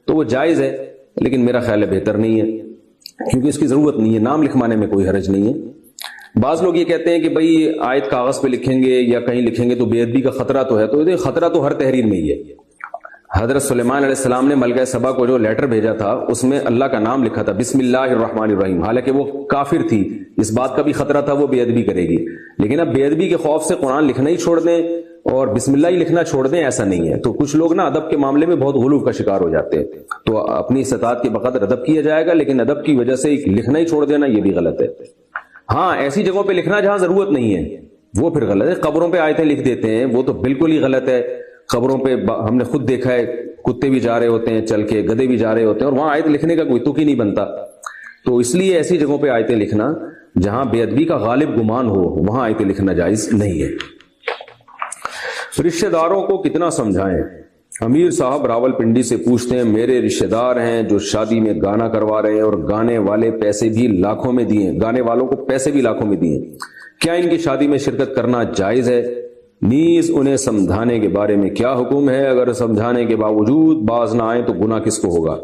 تو وہ جائز ہے، لیکن میرا خیال ہے بہتر نہیں ہے، کیونکہ اس کی ضرورت نہیں ہے، نام لکھوانے میں کوئی حرج نہیں ہے۔ بعض لوگ یہ کہتے ہیں کہ بھئی آیت کاغذ پہ لکھیں گے یا کہیں لکھیں گے تو بے ادبی کا خطرہ تو ہے، تو یہ خطرہ تو ہر تحریر میں ہی ہے۔ حضرت سلیمان علیہ السلام نے ملکہ سبا کو جو لیٹر بھیجا تھا اس میں اللہ کا نام لکھا تھا، بسم اللہ الرحمن الرحیم، حالانکہ وہ کافر تھی، اس بات کا بھی خطرہ تھا وہ بے ادبی کرے گی، لیکن اب بے ادبی کے خوف سے قرآن لکھنا ہی چھوڑ دیں اور بسم اللہ ہی لکھنا چھوڑ دیں، ایسا نہیں ہے۔ تو کچھ لوگ نا ادب کے معاملے میں بہت غلو کا شکار ہو جاتے ہیں، تو اپنی استطاعت کے بقدر ادب کیا جائے گا، لیکن ادب کی وجہ سے لکھنا ہی چھوڑ دینا یہ بھی غلط ہے۔ ہاں ایسی جگہوں پہ لکھنا جہاں ضرورت نہیں ہے وہ پھر غلط ہے، قبروں پہ آیتیں لکھ دیتے ہیں وہ تو بالکل ہی غلط ہے۔ قبروں پہ ہم نے خود دیکھا ہے، کتے بھی جا رہے ہوتے ہیں چل کے، گدھے بھی جا رہے ہوتے ہیں، اور وہاں آیت لکھنے کا کوئی تک ہی نہیں بنتا۔ تو اس لیے ایسی جگہوں پہ آیتیں لکھنا جہاں بے ادبی کا غالب گمان ہو وہاں آیتیں لکھنا جائز نہیں ہے۔ رشتہ داروں کو کتنا سمجھائیں؟ امیر صاحب راول پنڈی سے پوچھتے ہیں، میرے رشتہ دار ہیں جو شادی میں گانا کروا رہے ہیں اور گانے والے پیسے بھی لاکھوں میں دیے، گانے والوں کو پیسے بھی لاکھوں میں دیے، کیا ان کی شادی میں شرکت کرنا جائز ہے؟ نیز انہیں سمجھانے کے بارے میں کیا حکم ہے؟ اگر سمجھانے کے باوجود باز نہ آئے تو گناہ کس کو ہوگا؟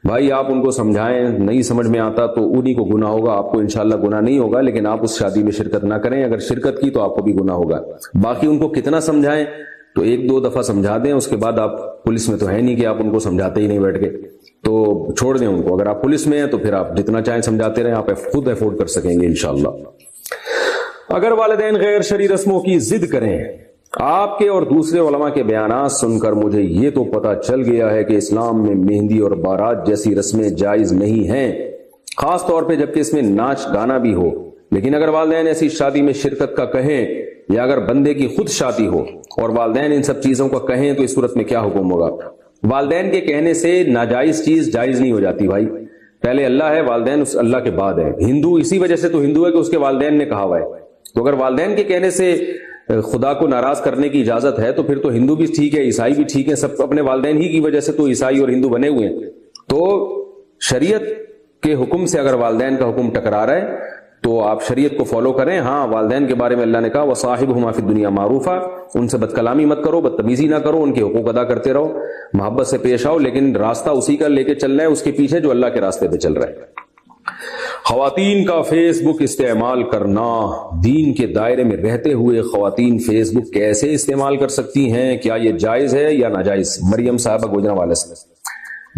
بھائی آپ ان کو سمجھائیں، نہیں سمجھ میں آتا تو انہی کو گناہ ہوگا، آپ کو انشاءاللہ گناہ نہیں ہوگا، لیکن آپ اس شادی میں شرکت نہ کریں، اگر شرکت کی تو آپ کو بھی گناہ ہوگا۔ باقی ان کو کتنا سمجھائیں تو ایک دو دفعہ سمجھا دیں، اس کے بعد آپ پولیس میں تو ہے نہیں کہ آپ ان کو سمجھاتے ہی نہیں بیٹھ کے، تو چھوڑ دیں ان کو۔ اگر آپ پولیس میں ہیں تو پھر آپ جتنا چاہیں سمجھاتے رہیں، آپ خود افورڈ کر سکیں گے انشاءاللہ۔ اگر والدین غیر شرعی رسموں کی ضد کریں، آپ کے اور دوسرے علماء کے بیانات سن کر مجھے یہ تو پتہ چل گیا ہے کہ اسلام میں مہندی اور بارات جیسی رسمیں جائز نہیں ہیں، خاص طور پہ جبکہ اس میں ناچ گانا بھی ہو، لیکن اگر والدین ایسی شادی میں شرکت کا کہیں یا اگر بندے کی خود شادی ہو اور والدین ان سب چیزوں کا کہیں تو اس صورت میں کیا حکم ہوگا؟ والدین کے کہنے سے ناجائز چیز جائز نہیں ہو جاتی بھائی، پہلے اللہ ہے، والدین اس اللہ کے بعد ہے۔ ہندو اسی وجہ سے تو ہندو ہے کہ اس کے والدین نے کہا ہوا ہے، تو اگر والدین کے کہنے سے خدا کو ناراض کرنے کی اجازت ہے تو پھر تو ہندو بھی ٹھیک ہے، عیسائی بھی ٹھیک ہے، سب اپنے والدین ہی کی وجہ سے تو عیسائی اور ہندو بنے ہوئے ہیں۔ تو شریعت کے حکم سے اگر والدین کا حکم ٹکرا رہا ہے تو آپ شریعت کو فالو کریں۔ ہاں والدین کے بارے میں اللہ نے کہا وصاحبہما فی الدنیا معروفا، ان سے بد کلامی مت کرو، بدتمیزی نہ کرو، ان کے حقوق ادا کرتے رہو، محبت سے پیش آؤ، لیکن راستہ اسی کا لے کے چلنا ہے اس کے پیچھے جو اللہ کے راستے پہ چل رہا ہے۔ خواتین کا فیس بک استعمال کرنا، دین کے دائرے میں رہتے ہوئے خواتین فیس بک کیسے استعمال کر سکتی ہیں؟ کیا یہ جائز ہے یا ناجائز؟ مریم صاحبہ گوجرانوالہ سے۔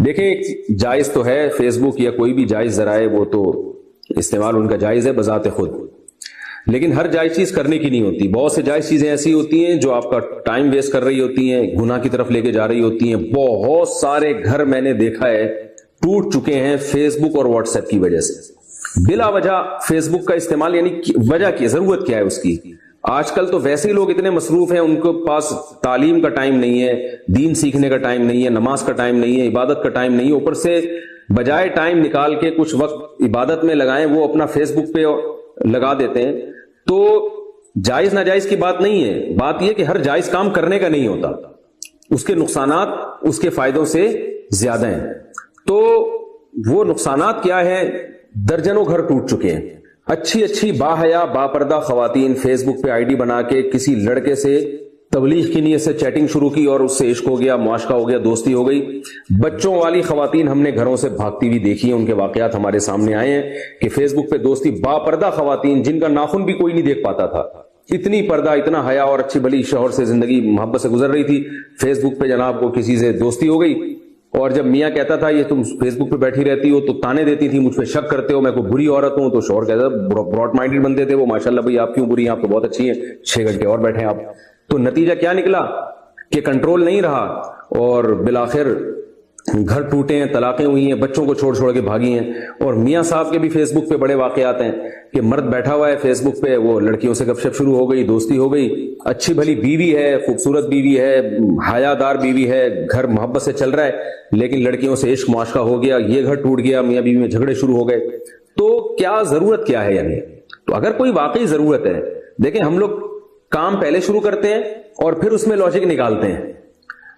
دیکھیں جائز تو ہے، فیس بک یا کوئی بھی جائز ذرائع وہ تو استعمال ان کا جائز ہے بذات خود، لیکن ہر جائز چیز کرنے کی نہیں ہوتی۔ بہت سے جائز چیزیں ایسی ہوتی ہیں جو آپ کا ٹائم ویسٹ کر رہی ہوتی ہیں، گناہ کی طرف لے کے جا رہی ہوتی ہیں۔ بہت سارے گھر میں نے دیکھا ہے ٹوٹ چکے ہیں فیس بک اور واٹس ایپ کی وجہ سے، بلا وجہ فیس بک کا استعمال، یعنی وجہ کی ضرورت کیا ہے اس کی؟ آج کل تو ویسے ہی لوگ اتنے مصروف ہیں، ان کے پاس تعلیم کا ٹائم نہیں ہے، دین سیکھنے کا ٹائم نہیں ہے، نماز کا ٹائم نہیں ہے، عبادت کا ٹائم نہیں ہے، اوپر سے بجائے ٹائم نکال کے کچھ وقت عبادت میں لگائیں وہ اپنا فیس بک پہ لگا دیتے ہیں۔ تو جائز ناجائز کی بات نہیں ہے، بات یہ کہ ہر جائز کام کرنے کا نہیں ہوتا، اس کے نقصانات اس کے فائدوں سے زیادہ ہیں۔ تو وہ نقصانات کیا ہے؟ درجنوں گھر ٹوٹ چکے ہیں۔ اچھی اچھی باحیا باپردہ خواتین فیس بک پہ آئی ڈی بنا کے کسی لڑکے سے تبلیغ کی نیت سے چیٹنگ شروع کی اور اس سے عشق ہو گیا، معاشقہ ہو گیا، دوستی ہو گئی۔ بچوں والی خواتین ہم نے گھروں سے بھاگتی ہوئی دیکھی ہیں، ان کے واقعات ہمارے سامنے آئے ہیں کہ فیس بک پہ دوستی، باپردہ خواتین جن کا ناخن بھی کوئی نہیں دیکھ پاتا تھا، اتنی پردہ، اتنا حیا اور اچھی بھلی شوہر سے زندگی محبت سے گزر رہی تھی، فیس بک پہ جناب کو کسی سے دوستی ہو گئی، اور جب میاں کہتا تھا یہ تم فیس بک پہ بیٹھی رہتی ہو تو تانے دیتی تھی، مجھ پہ شک کرتے ہو، میں کوئی بری عورت ہوں، تو شوہر کہتا براڈ مائنڈڈ بندے تھے وہ، ماشاءاللہ بھائی آپ کیوں بری ہیں، آپ تو بہت اچھی ہیں، 6 گھنٹے اور بیٹھے آپ۔ تو نتیجہ کیا نکلا کہ کنٹرول نہیں رہا اور بالآخر گھر ٹوٹے ہیں، طلاقیں ہوئی ہیں، بچوں کو چھوڑ چھوڑ کے بھاگی ہیں۔ اور میاں صاحب کے بھی فیس بک پہ بڑے واقعات ہیں کہ مرد بیٹھا ہوا ہے فیس بک پہ، وہ لڑکیوں سے گپ شپ شروع ہو گئی، دوستی ہو گئی، اچھی بھلی بیوی ہے، خوبصورت بیوی ہے، حیا دار بیوی ہے، گھر محبت سے چل رہا ہے، لیکن لڑکیوں سے عشق معاشقہ ہو گیا، یہ گھر ٹوٹ گیا، میاں بیوی میں جھگڑے شروع ہو گئے۔ تو کیا ضرورت کیا ہے؟ یعنی تو اگر کوئی واقعی ضرورت ہے، دیکھیں ہم لوگ کام پہلے شروع کرتے ہیں اور پھر اس میں لاجک نکالتے ہیں۔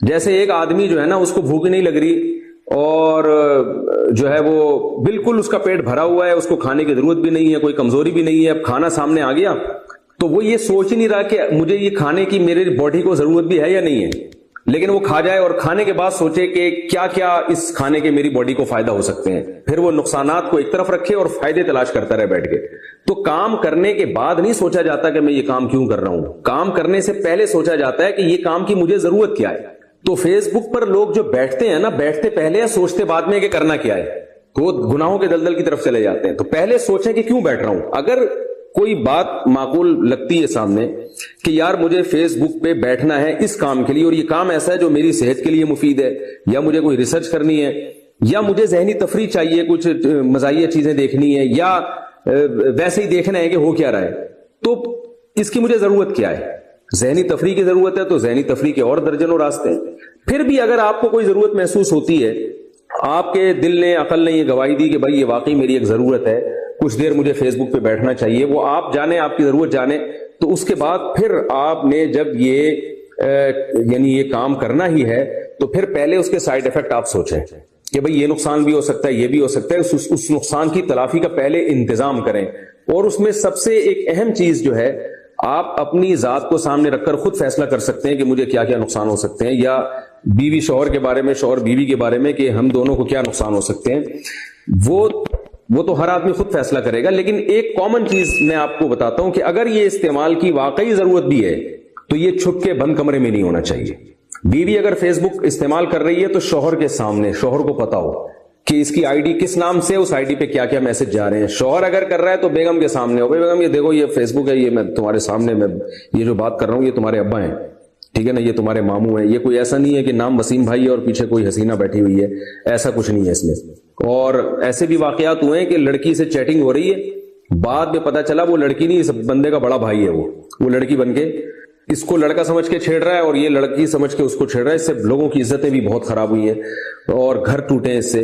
جیسے ایک آدمی جو ہے نا اس کو بھوک نہیں لگ رہی اور جو ہے وہ بالکل اس کا پیٹ بھرا ہوا ہے، اس کو کھانے کی ضرورت بھی نہیں ہے، کوئی کمزوری بھی نہیں ہے، اب کھانا سامنے آ گیا تو وہ یہ سوچ ہی نہیں رہا کہ مجھے یہ کھانے کی میرے باڈی کو ضرورت بھی ہے یا نہیں ہے، لیکن وہ کھا جائے اور کھانے کے بعد سوچے کہ کیا کیا اس کھانے کے میری باڈی کو فائدہ ہو سکتے ہیں, پھر وہ نقصانات کو ایک طرف رکھے اور فائدے تلاش کرتا رہے بیٹھ کے. تو کام کرنے کے بعد نہیں سوچا جاتا کہ میں یہ کام کیوں کر رہا ہوں, کام کرنے سے پہلے سوچا جاتا ہے کہ یہ کام کی مجھے ضرورت کیا ہے. تو فیس بک پر لوگ جو بیٹھتے ہیں نا, بیٹھتے پہلے سوچتے بعد میں کہ کرنا کیا ہے, تو وہ گناہوں کے دلدل کی طرف چلے جاتے ہیں. تو پہلے سوچیں کہ کیوں بیٹھ رہا ہوں. اگر کوئی بات معقول لگتی ہے سامنے کہ یار مجھے فیس بک پہ بیٹھنا ہے اس کام کے لیے, اور یہ کام ایسا ہے جو میری صحت کے لیے مفید ہے, یا مجھے کوئی ریسرچ کرنی ہے, یا مجھے ذہنی تفریح چاہیے, کچھ مزاحیہ چیزیں دیکھنی ہے, یا ویسے ہی دیکھنا ہے کہ ہو کیا رہا ہے, تو اس کی مجھے ضرورت کیا ہے. ذہنی تفریح کی ضرورت ہے تو ذہنی تفریح کے اور درجنوں راستے ہیں. پھر بھی اگر آپ کو کوئی ضرورت محسوس ہوتی ہے, آپ کے دل نے عقل نے یہ گواہی دی کہ بھائی یہ واقعی میری ایک ضرورت ہے, کچھ دیر مجھے فیس بک پہ بیٹھنا چاہیے, وہ آپ جانے, آپ کی ضرورت جانے, تو اس کے بعد پھر آپ نے جب یعنی یہ کام کرنا ہی ہے تو پھر پہلے اس کے سائیڈ ایفیکٹ آپ سوچیں کہ بھئی یہ نقصان بھی ہو سکتا ہے, یہ بھی ہو سکتا ہے. اس نقصان کی تلافی کا پہلے انتظام کریں. اور اس میں سب سے ایک اہم چیز جو ہے, آپ اپنی ذات کو سامنے رکھ کر خود فیصلہ کر سکتے ہیں کہ مجھے کیا کیا نقصان ہو سکتے ہیں, یا بیوی شوہر کے بارے میں, شوہر بیوی کے بارے میں کہ ہم دونوں کو کیا نقصان ہو سکتے ہیں. وہ تو ہر آدمی خود فیصلہ کرے گا. لیکن ایک کامن چیز میں آپ کو بتاتا ہوں کہ اگر یہ استعمال کی واقعی ضرورت بھی ہے تو یہ چھپ کے بند کمرے میں نہیں ہونا چاہیے. بیوی اگر فیس بک استعمال کر رہی ہے تو شوہر کے سامنے, شوہر کو پتا ہو کہ اس کی آئی ڈی کس نام سے, اس آئی ڈی پہ کیا کیا میسج جا رہے ہیں. شوہر اگر کر رہا ہے تو بیگم کے سامنے ہو, بیگم یہ دیکھو یہ فیس بک ہے, یہ میں تمہارے سامنے میں یہ جو بات کر رہا ہوں یہ تمہارے ابا ہیں, ٹھیک ہے نا, یہ تمہارے ماموں ہیں. یہ کوئی ایسا نہیں ہے کہ نام وسیم بھائی ہے اور پیچھے کوئی حسینہ بیٹھی ہوئی ہے, ایسا کچھ نہیں ہے اس میں. اور ایسے بھی واقعات ہوئے ہیں کہ لڑکی سے چیٹنگ ہو رہی ہے, بعد میں پتا چلا وہ لڑکی نہیں, اس بندے کا بڑا بھائی ہے, وہ لڑکی بن کے اس کو لڑکا سمجھ کے چھیڑ رہا ہے اور یہ لڑکی سمجھ کے اس کو چھیڑ رہا ہے. اس سے لوگوں کی عزتیں بھی بہت خراب ہوئی ہیں اور گھر ٹوٹے ہیں اس سے.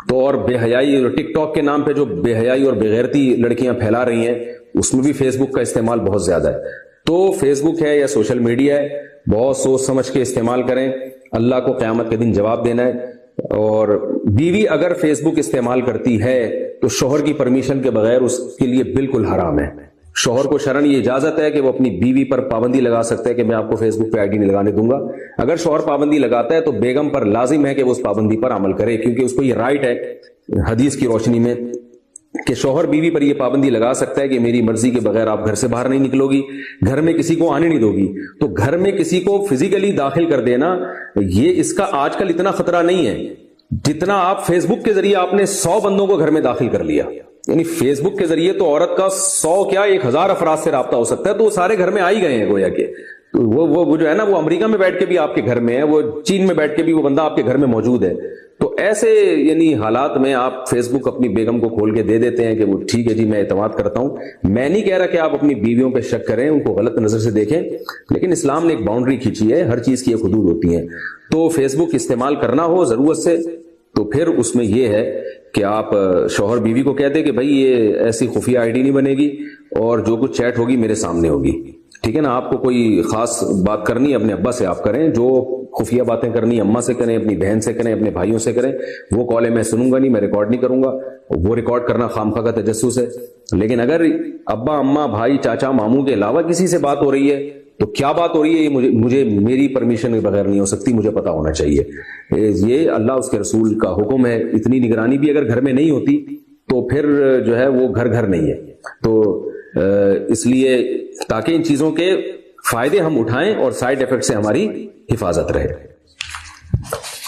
تو اور بے حیائی, ٹک ٹاک کے نام پہ جو بے حیائی اور بےغیرتی لڑکیاں پھیلا رہی ہیں, اس میں بھی فیس بک کا استعمال بہت زیادہ ہے. تو فیس بک ہے یا سوشل میڈیا ہے, بہت سوچ سمجھ کے استعمال کریں. اللہ کو قیامت کے دن جواب دینا ہے. اور بیوی اگر فیس بک استعمال کرتی ہے تو شوہر کی پرمیشن کے بغیر اس کے لیے بالکل حرام ہے. شوہر کو شرعاً یہ اجازت ہے کہ وہ اپنی بیوی پر پابندی لگا سکتا ہے کہ میں آپ کو فیس بک پہ آئی ڈی نہیں لگانے دوں گا. اگر شوہر پابندی لگاتا ہے تو بیگم پر لازم ہے کہ وہ اس پابندی پر عمل کرے, کیونکہ اس کو یہ رائٹ ہے حدیث کی روشنی میں کہ شوہر بیوی پر یہ پابندی لگا سکتا ہے کہ میری مرضی کے بغیر آپ گھر سے باہر نہیں نکلو گی, گھر میں کسی کو آنے نہیں دو گی. تو گھر میں کسی کو فزیکلی داخل کر دینا, یہ اس کا آج کل اتنا خطرہ نہیں ہے جتنا آپ فیس بک کے ذریعے آپ نے 100 بندوں کو گھر میں داخل کر لیا. یعنی فیس بک کے ذریعے تو عورت کا 100 کیا 1000 افراد سے رابطہ ہو سکتا ہے, تو وہ سارے گھر میں آ ہی گئے ہیں گویا کہ. وہ جو ہے نا, وہ امریکہ میں بیٹھ کے بھی آپ کے گھر میں ہے, وہ چین میں بیٹھ کے بھی وہ بندہ آپ کے گھر میں موجود ہے. تو ایسے یعنی حالات میں آپ فیس بک اپنی بیگم کو کھول کے دے دیتے ہیں کہ وہ ٹھیک ہے جی میں اعتماد کرتا ہوں. میں نہیں کہہ رہا کہ آپ اپنی بیویوں پہ شک کریں, ان کو غلط نظر سے دیکھیں, لیکن اسلام نے ایک باؤنڈری کھینچی ہے, ہر چیز کی ایک حدود ہوتی ہیں. تو فیس بک استعمال کرنا ہو ضرورت سے تو پھر اس میں یہ ہے کہ آپ شوہر بیوی کو کہہ دیں کہ بھائی یہ ایسی خفیہ آئی ڈی نہیں بنے گی اور جو کچھ چیٹ ہوگی میرے سامنے ہوگی, ٹھیک ہے نا. آپ کو کوئی خاص بات کرنی ہے اپنے ابا سے آپ کریں, جو خفیہ باتیں کرنی اماں سے کریں, اپنی بہن سے کریں, اپنے بھائیوں سے کریں. وہ کالیں میں سنوں گا نہیں, میں ریکارڈ نہیں کروں گا, وہ ریکارڈ کرنا خامخواہ کا تجسس ہے. لیکن اگر ابا اماں بھائی چاچا ماموں کے علاوہ کسی سے بات ہو رہی ہے تو کیا بات ہو رہی ہے یہ مجھے میری پرمیشن کے بغیر نہیں ہو سکتی, مجھے پتا ہونا چاہیے. یہ اللہ اس کے رسول کا حکم ہے. اتنی نگرانی بھی اگر گھر میں نہیں ہوتی تو پھر جو ہے وہ گھر نہیں ہے. تو اس لیے تاکہ ان چیزوں کے فائدے ہم اٹھائیں اور سائیڈ ایفیکٹ سے ہماری حفاظت رہے.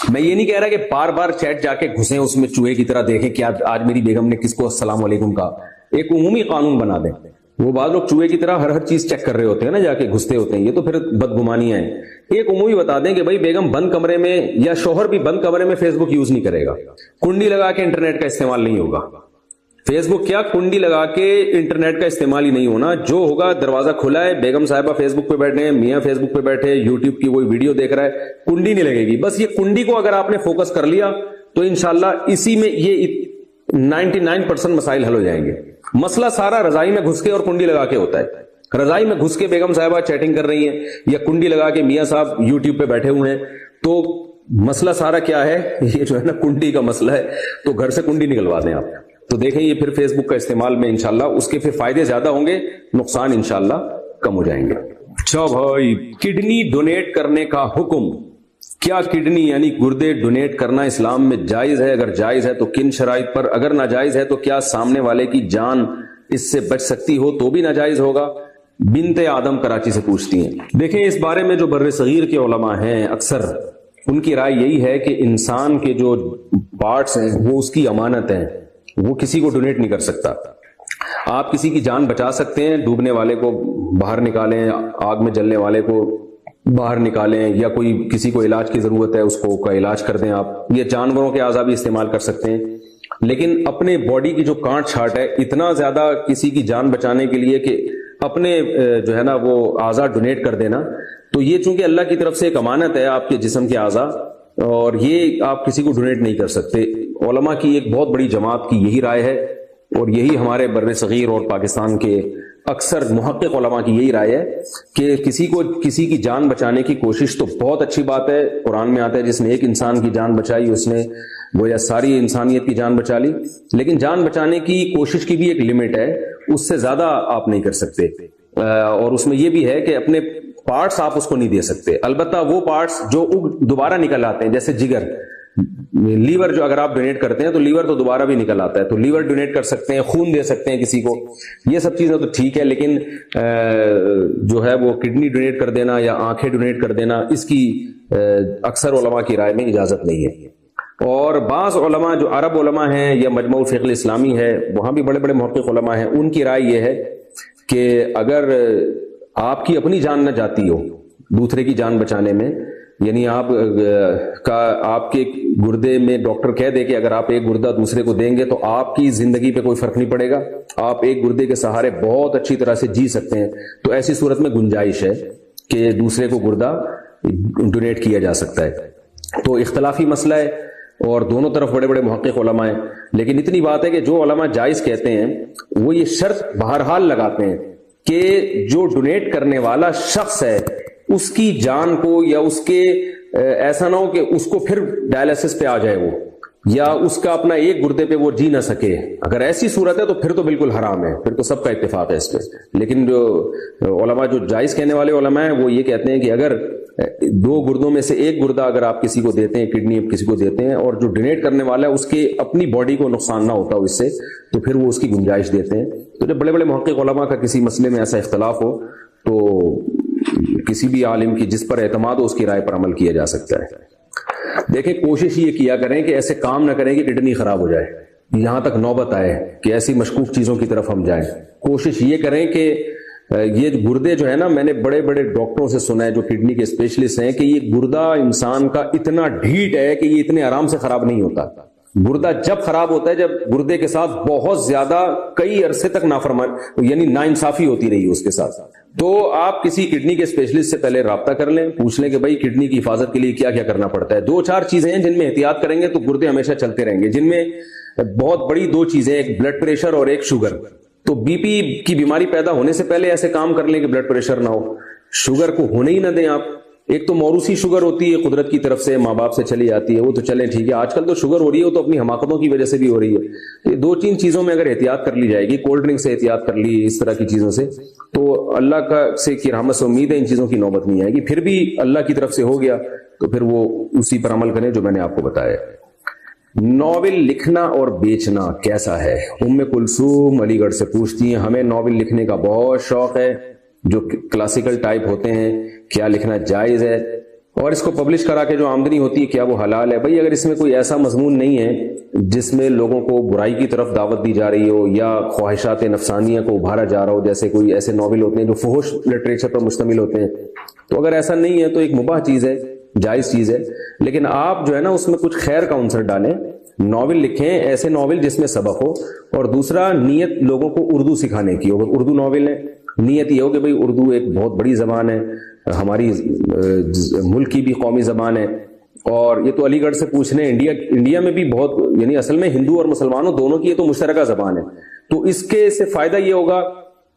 میں یہ نہیں کہہ رہا کہ بار بار چیٹ جا کے گھسیں اس میں چوہے کی طرح, دیکھیں کہ آج میری بیگم نے کس کو السلام علیکم کہا. ایک عمومی قانون بنا دیں. وہ بعض لوگ چوہے کی طرح ہر چیز چیک کر رہے ہوتے ہیں نا, جا کے گھستے ہوتے ہیں, یہ تو پھر بدگمانیاں ہیں. ایک عمومی بتا دیں کہ بھائی بیگم بند کمرے میں یا شوہر بھی بند کمرے میں فیس بک یوز نہیں کرے گا, کنڈی لگا کے انٹرنیٹ کا استعمال نہیں ہوگا. فیس بک کیا کنڈی لگا کے انٹرنیٹ کا استعمال ہی نہیں ہونا. جو ہوگا دروازہ کھلا ہے, بیگم صاحبہ فیس بک پہ بیٹھے ہیں, میاں فیس بک پہ بیٹھے, یوٹیوب کی کوئی ویڈیو دیکھ رہا ہے, کنڈی نہیں لگے گی. بس یہ کنڈی کو اگر آپ نے فوکس کر لیا تو انشاءاللہ اسی میں یہ 99% مسائل حل ہو جائیں گے. مسئلہ سارا رضائی میں گھس کے اور کنڈی لگا کے ہوتا ہے. رضائی میں گھس کے بیگم صاحبہ چیٹنگ کر رہی ہیں یا کنڈی لگا کے میاں صاحب یوٹیوب پہ بیٹھے ہوئے ہیں, تو مسئلہ سارا کیا ہے, یہ جو ہے نا کنڈی کا مسئلہ ہے. تو گھر سے کنڈی نکلوا دیں آپ. تو دیکھیں یہ پھر فیس بک کا استعمال میں انشاءاللہ اس کے پھر فائدے زیادہ ہوں گے, نقصان انشاءاللہ کم ہو جائیں گے. اچھا بھائی, کڈنی ڈونیٹ کرنے کا حکم کیا کڈنی یعنی گردے ڈونیٹ کرنا اسلام میں جائز ہے؟ اگر جائز ہے تو کن شرائط پر؟ اگر ناجائز ہے تو کیا سامنے والے کی جان اس سے بچ سکتی ہو تو بھی ناجائز ہوگا؟ بنت آدم کراچی سے پوچھتی ہیں۔ دیکھیں اس بارے میں جو بر صغیر کے علماء ہیں اکثر ان کی رائے یہی ہے کہ انسان کے جو پارٹس ہیں وہ اس کی امانت ہیں، وہ کسی کو ڈونیٹ نہیں کر سکتا۔ آپ کسی کی جان بچا سکتے ہیں، ڈوبنے والے کو باہر نکالیں، آگ میں جلنے والے کو باہر نکالیں، یا کوئی کسی کو علاج کی ضرورت ہے اس کو کا علاج کر دیں آپ، یہ جانوروں کے اعضاء بھی استعمال کر سکتے ہیں، لیکن اپنے باڈی کی جو کانٹ چھانٹ ہے اتنا زیادہ کسی کی جان بچانے کے لیے کہ اپنے جو ہے نا وہ اعضاء ڈونیٹ کر دینا، تو یہ چونکہ اللہ کی طرف سے ایک امانت ہے آپ کے جسم کے اعضاء، اور یہ آپ کسی کو ڈونیٹ نہیں کر سکتے۔ علماء کی ایک بہت بڑی جماعت کی یہی رائے ہے، اور یہی ہمارے بر صغیر اور پاکستان کے اکثر محقق علماء کی یہی رائے ہے کہ کسی کی جان بچانے کی کوشش تو بہت اچھی بات ہے، قرآن میں آتا ہے جس نے ایک انسان کی جان بچائی اس نے گویا ساری انسانیت کی جان بچا لی، لیکن جان بچانے کی کوشش کی بھی ایک لمٹ ہے، اس سے زیادہ آپ نہیں کر سکتے، اور اس میں یہ بھی ہے کہ اپنے پارٹس آپ اس کو نہیں دے سکتے، البتہ وہ پارٹس جو دوبارہ نکل آتے ہیں جیسے جگر، لیور جو اگر آپ ڈونیٹ کرتے ہیں تو لیور تو دوبارہ بھی نکل آتا ہے، تو لیور ڈونیٹ کر سکتے ہیں، خون دے سکتے ہیں کسی کو، یہ سب چیزیں تو ٹھیک ہے، لیکن جو ہے وہ کڈنی ڈونیٹ کر دینا یا آنکھیں ڈونیٹ کر دینا اس کی اکثر علماء کی رائے میں اجازت نہیں ہے۔ اور بعض علماء جو عرب علماء ہیں یا مجمع الفقہ الاسلامی ہے وہاں بھی بڑے بڑے محقق علماء ہیں، ان کی رائے یہ ہے کہ اگر آپ کی اپنی جان نہ جاتی ہو دوسرے کی جان بچانے میں، یعنی آپ کے گردے میں ڈاکٹر کہہ دے کہ اگر آپ ایک گردہ دوسرے کو دیں گے تو آپ کی زندگی پہ کوئی فرق نہیں پڑے گا، آپ ایک گردے کے سہارے بہت اچھی طرح سے جی سکتے ہیں، تو ایسی صورت میں گنجائش ہے کہ دوسرے کو گردہ ڈونیٹ کیا جا سکتا ہے۔ تو اختلافی مسئلہ ہے اور دونوں طرف بڑے بڑے محقق علماء ہیں، لیکن اتنی بات ہے کہ جو علماء جائز کہتے ہیں وہ یہ شرط بہرحال لگاتے ہیں کہ جو ڈونیٹ کرنے والا شخص ہے اس کی جان کو یا اس کے ایسا نہ ہو کہ اس کو پھر ڈائلسس پہ آ جائے وہ، یا اس کا اپنا ایک گردے پہ وہ جی نہ سکے، اگر ایسی صورت ہے تو پھر تو بالکل حرام ہے، پھر تو سب کا اتفاق ہے اس پہ۔ لیکن جو علماء جو جائز کہنے والے علماء ہیں وہ یہ کہتے ہیں کہ اگر دو گردوں میں سے ایک گردہ اگر آپ کسی کو دیتے ہیں، کڈنی کسی کو دیتے ہیں، اور جو ڈونیٹ کرنے والا ہے اس کے اپنی باڈی کو نقصان نہ ہوتا ہو اس سے، تو پھر وہ اس کی گنجائش دیتے ہیں۔ تو جب بڑے بڑے محقق علماء کا کسی مسئلے میں ایسا اختلاف ہو تو کسی بھی عالم کی جس پر اعتماد ہو اس کی رائے پر عمل کیا جا سکتا ہے۔ دیکھیں کوشش یہ کیا کریں کہ ایسے کام نہ کریں کہ کڈنی خراب ہو جائے، یہاں تک نوبت آئے کہ ایسی مشکوک چیزوں کی طرف ہم جائیں۔ کوشش یہ کریں کہ یہ گردے جو ہے نا، میں نے بڑے بڑے ڈاکٹروں سے سنا ہے جو کڈنی کے اسپیشلسٹ ہیں کہ یہ گردہ انسان کا اتنا ڈھیٹ ہے کہ یہ اتنے آرام سے خراب نہیں ہوتا۔ گردہ جب خراب ہوتا ہے جب گردے کے ساتھ بہت زیادہ کئی عرصے تک نافرمان یعنی ناانصافی ہوتی رہی اس کے ساتھ، تو آپ کسی کڈنی کے اسپیشلسٹ سے پہلے رابطہ کر لیں، پوچھ لیں کہ بھائی کڈنی کی حفاظت کے لیے کیا کیا کرنا پڑتا ہے۔ دو چار چیزیں ہیں جن میں احتیاط کریں گے تو گردے ہمیشہ چلتے رہیں گے، جن میں بہت بڑی دو چیزیں، ایک بلڈ پریشر اور ایک شوگر۔ تو بی پی کی بیماری پیدا ہونے سے پہلے ایسے کام کر لیں کہ بلڈ پریشر نہ ہو، شوگر کو ہونے ہی نہ دیں آپ۔ ایک تو موروثی شوگر ہوتی ہے، قدرت کی طرف سے ماں باپ سے چلی جاتی ہے، وہ تو چلیں ٹھیک ہے، آج کل تو شوگر ہو رہی ہے وہ تو اپنی حماقتوں کی وجہ سے بھی ہو رہی ہے۔ یہ دو تین چیزوں میں اگر احتیاط کر لی جائے گی، کولڈ ڈرنک سے احتیاط کر لی، اس طرح کی چیزوں سے، تو اللہ کا سے کی رحمت سے امید ہے ان چیزوں کی نوبت نہیں آئے گی۔ پھر بھی اللہ کی طرف سے ہو گیا تو پھر وہ اسی پر عمل کریں جو میں نے آپ کو بتایا۔ ناول لکھنا اور بیچنا کیسا ہے؟ ام کلثوم علی گڑھ سے پوچھتی ہیں، ہمیں ناول لکھنے کا بہت شوق ہے جو کلاسیکل ٹائپ ہوتے ہیں، کیا لکھنا جائز ہے؟ اور اس کو پبلش کرا کے جو آمدنی ہوتی ہے کیا وہ حلال ہے؟ بھائی اگر اس میں کوئی ایسا مضمون نہیں ہے جس میں لوگوں کو برائی کی طرف دعوت دی جا رہی ہو یا خواہشات نفسانیہ کو ابھارا جا رہا ہو، جیسے کوئی ایسے ناول ہوتے ہیں جو فحش لٹریچر پر مشتمل ہوتے ہیں، تو اگر ایسا نہیں ہے تو ایک مباح چیز ہے، جائز چیز ہے، لیکن آپ جو ہے نا اس میں کچھ خیر کا عنصر ڈالیں، ناول لکھیں ایسے ناول جس میں سبق ہو، اور دوسرا نیت لوگوں کو اردو سکھانے کی ہو۔ اردو ناول ہے، نیت یہ ہو کہ بھئی اردو ایک بہت بڑی زبان ہے، ہماری ملک کی بھی قومی زبان ہے، اور یہ تو علی گڑھ سے پوچھ رہے ہیں، انڈیا میں بھی بہت، یعنی اصل میں ہندو اور مسلمانوں دونوں کی یہ تو مشترکہ زبان ہے، تو اس کے سے فائدہ یہ ہوگا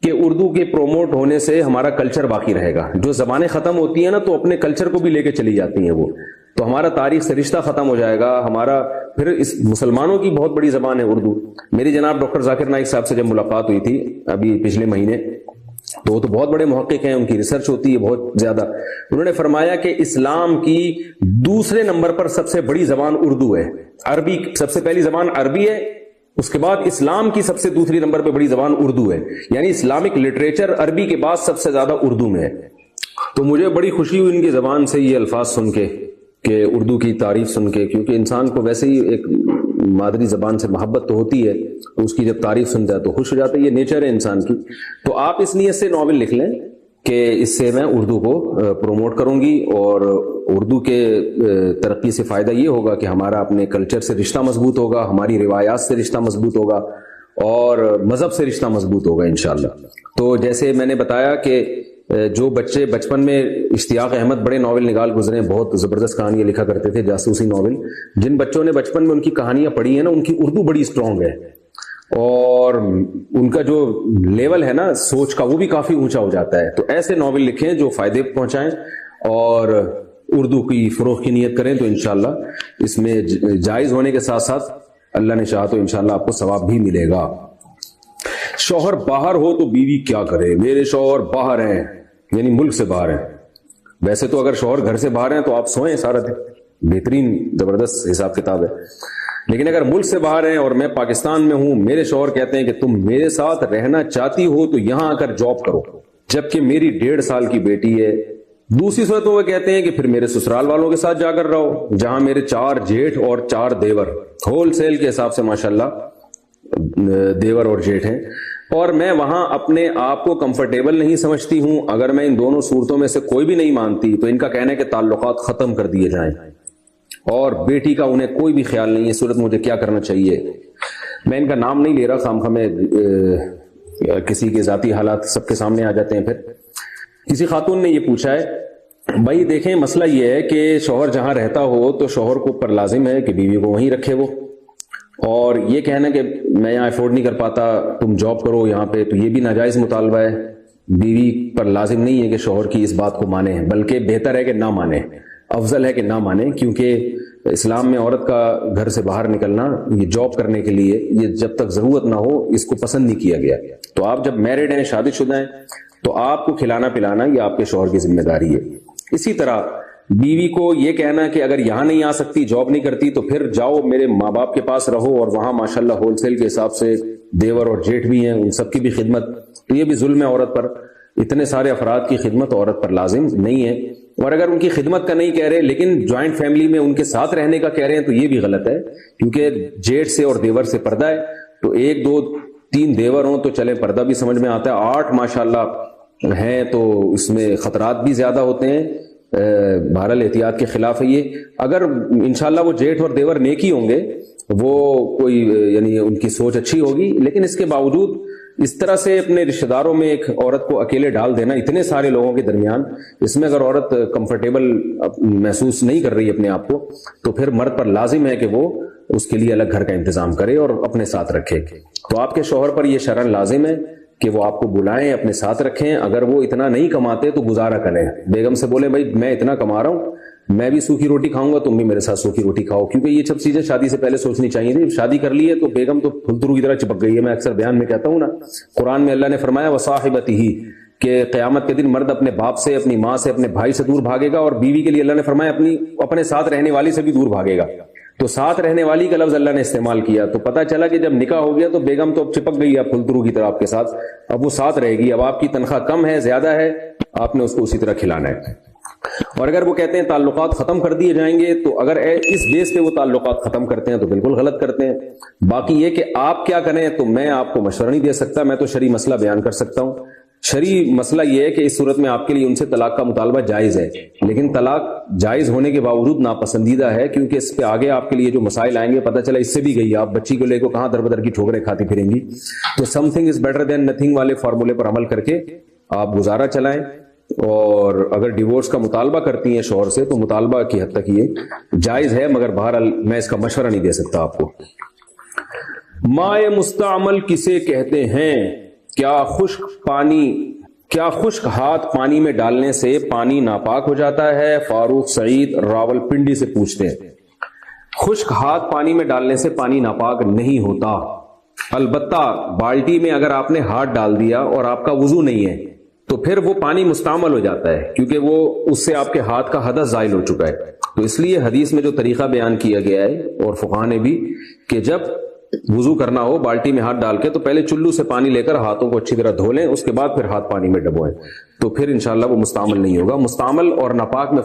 کہ اردو کے پروموٹ ہونے سے ہمارا کلچر باقی رہے گا۔ جو زبانیں ختم ہوتی ہیں نا تو اپنے کلچر کو بھی لے کے چلی جاتی ہیں وہ، تو ہمارا تاریخ سے رشتہ ختم ہو جائے گا ہمارا۔ پھر اس مسلمانوں کی بہت بڑی زبان ہے اردو۔ میری جناب ڈاکٹر ذاکر نائک صاحب سے جب ملاقات ہوئی تھی ابھی پچھلے مہینے، تو وہ تو بہت بڑے محقق ہیں, ان کی ریسرچ ہوتی ہے بہت زیادہ. انہوں نے فرمایا کہ اسلام کی دوسرے نمبر پر سب سے بڑی زبان اردو ہے. عربی سب سے پہلی زبان عربی ہے, اس کے بعد اسلام کی سب سے دوسری نمبر پہ بڑی زبان اردو ہے. یعنی اسلامک لٹریچر عربی کے بعد سب سے زیادہ اردو میں ہے. تو مجھے بڑی خوشی ہوئی ان کی زبان سے یہ الفاظ سن کے, کہ اردو کی تعریف سن کے, کیونکہ انسان کو ویسے ہی ایک مادری زبان سے محبت تو ہوتی ہے, تو اس کی جب تعریف سنتا ہے تو خوش ہو جاتا ہے, یہ نیچر ہے انسان کی. تو آپ اس نیت سے ناول لکھ لیں کہ اس سے میں اردو کو پروموٹ کروں گی, اور اردو کے ترقی سے فائدہ یہ ہوگا کہ ہمارا اپنے کلچر سے رشتہ مضبوط ہوگا, ہماری روایات سے رشتہ مضبوط ہوگا, اور مذہب سے رشتہ مضبوط ہوگا انشاءاللہ. تو جیسے میں نے بتایا کہ جو بچے بچپن میں اشتیاق احمد بڑے ناول نگال گزرے, بہت زبردست کہانیاں لکھا کرتے تھے, جاسوسی ناول. جن بچوں نے بچپن میں ان کی کہانیاں پڑھی ہیں نا, ان کی اردو بڑی اسٹرانگ ہے, اور ان کا جو لیول ہے نا سوچ کا, وہ بھی کافی اونچا ہو جاتا ہے. تو ایسے ناول لکھیں جو فائدے پہنچائیں اور اردو کی فروغ کی نیت کریں, تو انشاءاللہ اس میں جائز ہونے کے ساتھ ساتھ اللہ نے چاہا تو انشاءاللہ آپ کو ثواب بھی ملے گا. شوہر باہر ہو تو بیوی کیا کرے؟ میرے شوہر باہر ہیں, یعنی ملک سے باہر ہیں. ویسے تو اگر شوہر گھر سے باہر ہیں تو آپ سوئیں سارا دن, بہترین زبردست حساب کتاب ہے. لیکن اگر ملک سے باہر ہیں اور میں پاکستان میں ہوں, میرے شوہر کہتے ہیں کہ تم میرے ساتھ رہنا چاہتی ہو تو یہاں آ کر جاب کرو, جبکہ میری 1.5 سال کی بیٹی ہے. دوسری صورت وہ کہتے ہیں کہ پھر میرے سسرال والوں کے ساتھ جا کر رہو, جہاں میرے 4 جیٹھ اور 4 دیور, ہول سیل کے حساب سے ماشاءاللہ دیور اور جیٹھ ہیں, اور میں وہاں اپنے آپ کو کمفرٹیبل نہیں سمجھتی ہوں. اگر میں ان دونوں صورتوں میں سے کوئی بھی نہیں مانتی تو ان کا کہنا ہے کہ تعلقات ختم کر دیے جائیں, اور بیٹی کا انہیں کوئی بھی خیال نہیں ہے. صورت مجھے کیا کرنا چاہیے؟ میں ان کا نام نہیں لے رہا, خامخواہ میں کسی کے ذاتی حالات سب کے سامنے آ جاتے ہیں. پھر کسی خاتون نے یہ پوچھا ہے, بھائی دیکھیں مسئلہ یہ ہے کہ شوہر جہاں رہتا ہو تو شوہر کو پر لازم ہے کہ بیوی کو وہیں رکھے وہ, اور یہ کہنا کہ میں یہاں افورڈ نہیں کر پاتا تم جاب کرو یہاں پہ, تو یہ بھی ناجائز مطالبہ ہے. بیوی پر لازم نہیں ہے کہ شوہر کی اس بات کو مانے, بلکہ بہتر ہے کہ نہ مانے, افضل ہے کہ نہ مانے, کیونکہ اسلام میں عورت کا گھر سے باہر نکلنا یہ جاب کرنے کے لیے, یہ جب تک ضرورت نہ ہو اس کو پسند نہیں کیا گیا. تو آپ جب میرڈ ہیں, شادی شدہ ہیں, تو آپ کو کھلانا پلانا یہ آپ کے شوہر کی ذمہ داری ہے. اسی طرح بیوی کو یہ کہنا کہ اگر یہاں نہیں آ سکتی, جاب نہیں کرتی, تو پھر جاؤ میرے ماں باپ کے پاس رہو, اور وہاں ماشاءاللہ ہول سیل کے حساب سے دیور اور جیٹھ بھی ہیں, ان سب کی بھی خدمت, تو یہ بھی ظلم ہے عورت پر. اتنے سارے افراد کی خدمت عورت پر لازم نہیں ہے. اور اگر ان کی خدمت کا نہیں کہہ رہے لیکن جوائنٹ فیملی میں ان کے ساتھ رہنے کا کہہ رہے ہیں, تو یہ بھی غلط ہے, کیونکہ جیٹھ سے اور دیور سے پردہ ہے. تو 1 2 3 دیور ہوں تو چلے پردہ بھی سمجھ میں آتا ہے, 8 ماشاءاللہ ہیں تو اس میں خطرات بھی زیادہ ہوتے ہیں. بہرحال احتیاط کے خلاف ہے یہ. اگر انشاءاللہ وہ جیٹھ اور دیور نیکی ہوں گے, وہ کوئی یعنی ان کی سوچ اچھی ہوگی, لیکن اس کے باوجود اس طرح سے اپنے رشتہ داروں میں ایک عورت کو اکیلے ڈال دینا اتنے سارے لوگوں کے درمیان, اس میں اگر عورت کمفرٹیبل محسوس نہیں کر رہی اپنے آپ کو, تو پھر مرد پر لازم ہے کہ وہ اس کے لیے الگ گھر کا انتظام کرے اور اپنے ساتھ رکھے. تو آپ کے شوہر پر یہ شرعاً لازم ہے کہ وہ آپ کو بلائیں, اپنے ساتھ رکھیں. اگر وہ اتنا نہیں کماتے تو گزارا کریں, بیگم سے بولیں بھائی میں اتنا کما رہا ہوں, میں بھی سوکھی روٹی کھاؤں گا, تم بھی میرے ساتھ سوکھی روٹی کھاؤ. کیونکہ یہ سب چیزیں شادی سے پہلے سوچنی چاہیے تھی. شادی کر لی ہے تو بیگم تو پھلترو کی طرح چپک گئی ہے. میں اکثر بیان میں کہتا ہوں نا, قرآن میں اللہ نے فرمایا وصاحبتہ, کہ قیامت کے دن مرد اپنے باپ سے, اپنی ماں سے, اپنے بھائی سے دور بھاگے گا, اور بیوی کے لیے اللہ نے فرمایا اپنے ساتھ رہنے والی سے بھی دور بھاگے گا. تو ساتھ رہنے والی کا لفظ اللہ نے استعمال کیا, تو پتہ چلا کہ جب نکاح ہو گیا تو بیگم تو اب چپک گئی ہے پھلترو کی طرح آپ کے ساتھ, اب وہ ساتھ رہے گی. اب آپ کی تنخواہ کم ہے زیادہ ہے, آپ نے اس کو اسی طرح کھلانا ہے. اور اگر وہ کہتے ہیں تعلقات ختم کر دیے جائیں گے, تو اگر اس بیس پہ وہ تعلقات ختم کرتے ہیں تو بالکل غلط کرتے ہیں. باقی یہ کہ آپ کیا کریں تو میں آپ کو مشورہ نہیں دے سکتا, میں تو شرعی مسئلہ بیان کر سکتا ہوں. شرعی مسئلہ یہ ہے کہ اس صورت میں آپ کے لیے ان سے طلاق کا مطالبہ جائز ہے, لیکن طلاق جائز ہونے کے باوجود ناپسندیدہ ہے, کیونکہ اس پہ آگے آپ کے لیے جو مسائل آئیں گے, پتہ چلا اس سے بھی گئی آپ بچی کو لے کو کہاں در بدر کی ٹھوکریں کھاتی پھریں گی. تو some thing is better than nothing والے فارمولے پر عمل کر کے آپ گزارا چلائیں. اور اگر ڈیورس کا مطالبہ کرتی ہیں شوہر سے تو مطالبہ کی حد تک یہ جائز ہے, مگر بہرحال میں اس کا مشورہ نہیں دے سکتا آپ کو. مائع مستعمل کسے کہتے ہیں؟ کیا خشک ہاتھ پانی میں ڈالنے سے پانی ناپاک ہو جاتا ہے؟ فاروق سعید راول پنڈی سے پوچھتے ہیں. خشک ہاتھ پانی میں ڈالنے سے پانی ناپاک نہیں ہوتا, البتہ بالٹی میں اگر آپ نے ہاتھ ڈال دیا اور آپ کا وضو نہیں ہے, تو پھر وہ پانی مستعمل ہو جاتا ہے، کیونکہ وہ اس سے آپ کے ہاتھ کا حدث زائل ہو چکا ہے. تو اس لیے حدیث میں جو طریقہ بیان کیا گیا ہے اور فقہا نے بھی، کہ جب وضو کرنا ہو بالٹی میں ہاتھ ڈال کے تو پہلے چلو سے پانی لے کر ہاتھوں کو اچھی طرح دھو لیں، اس کے بعد پھر ہاتھ پانی میں ڈبوئیں، تو پھر انشاءاللہ وہ مستعمل نہیں ہوگا. مستعمل اور ناپاک میں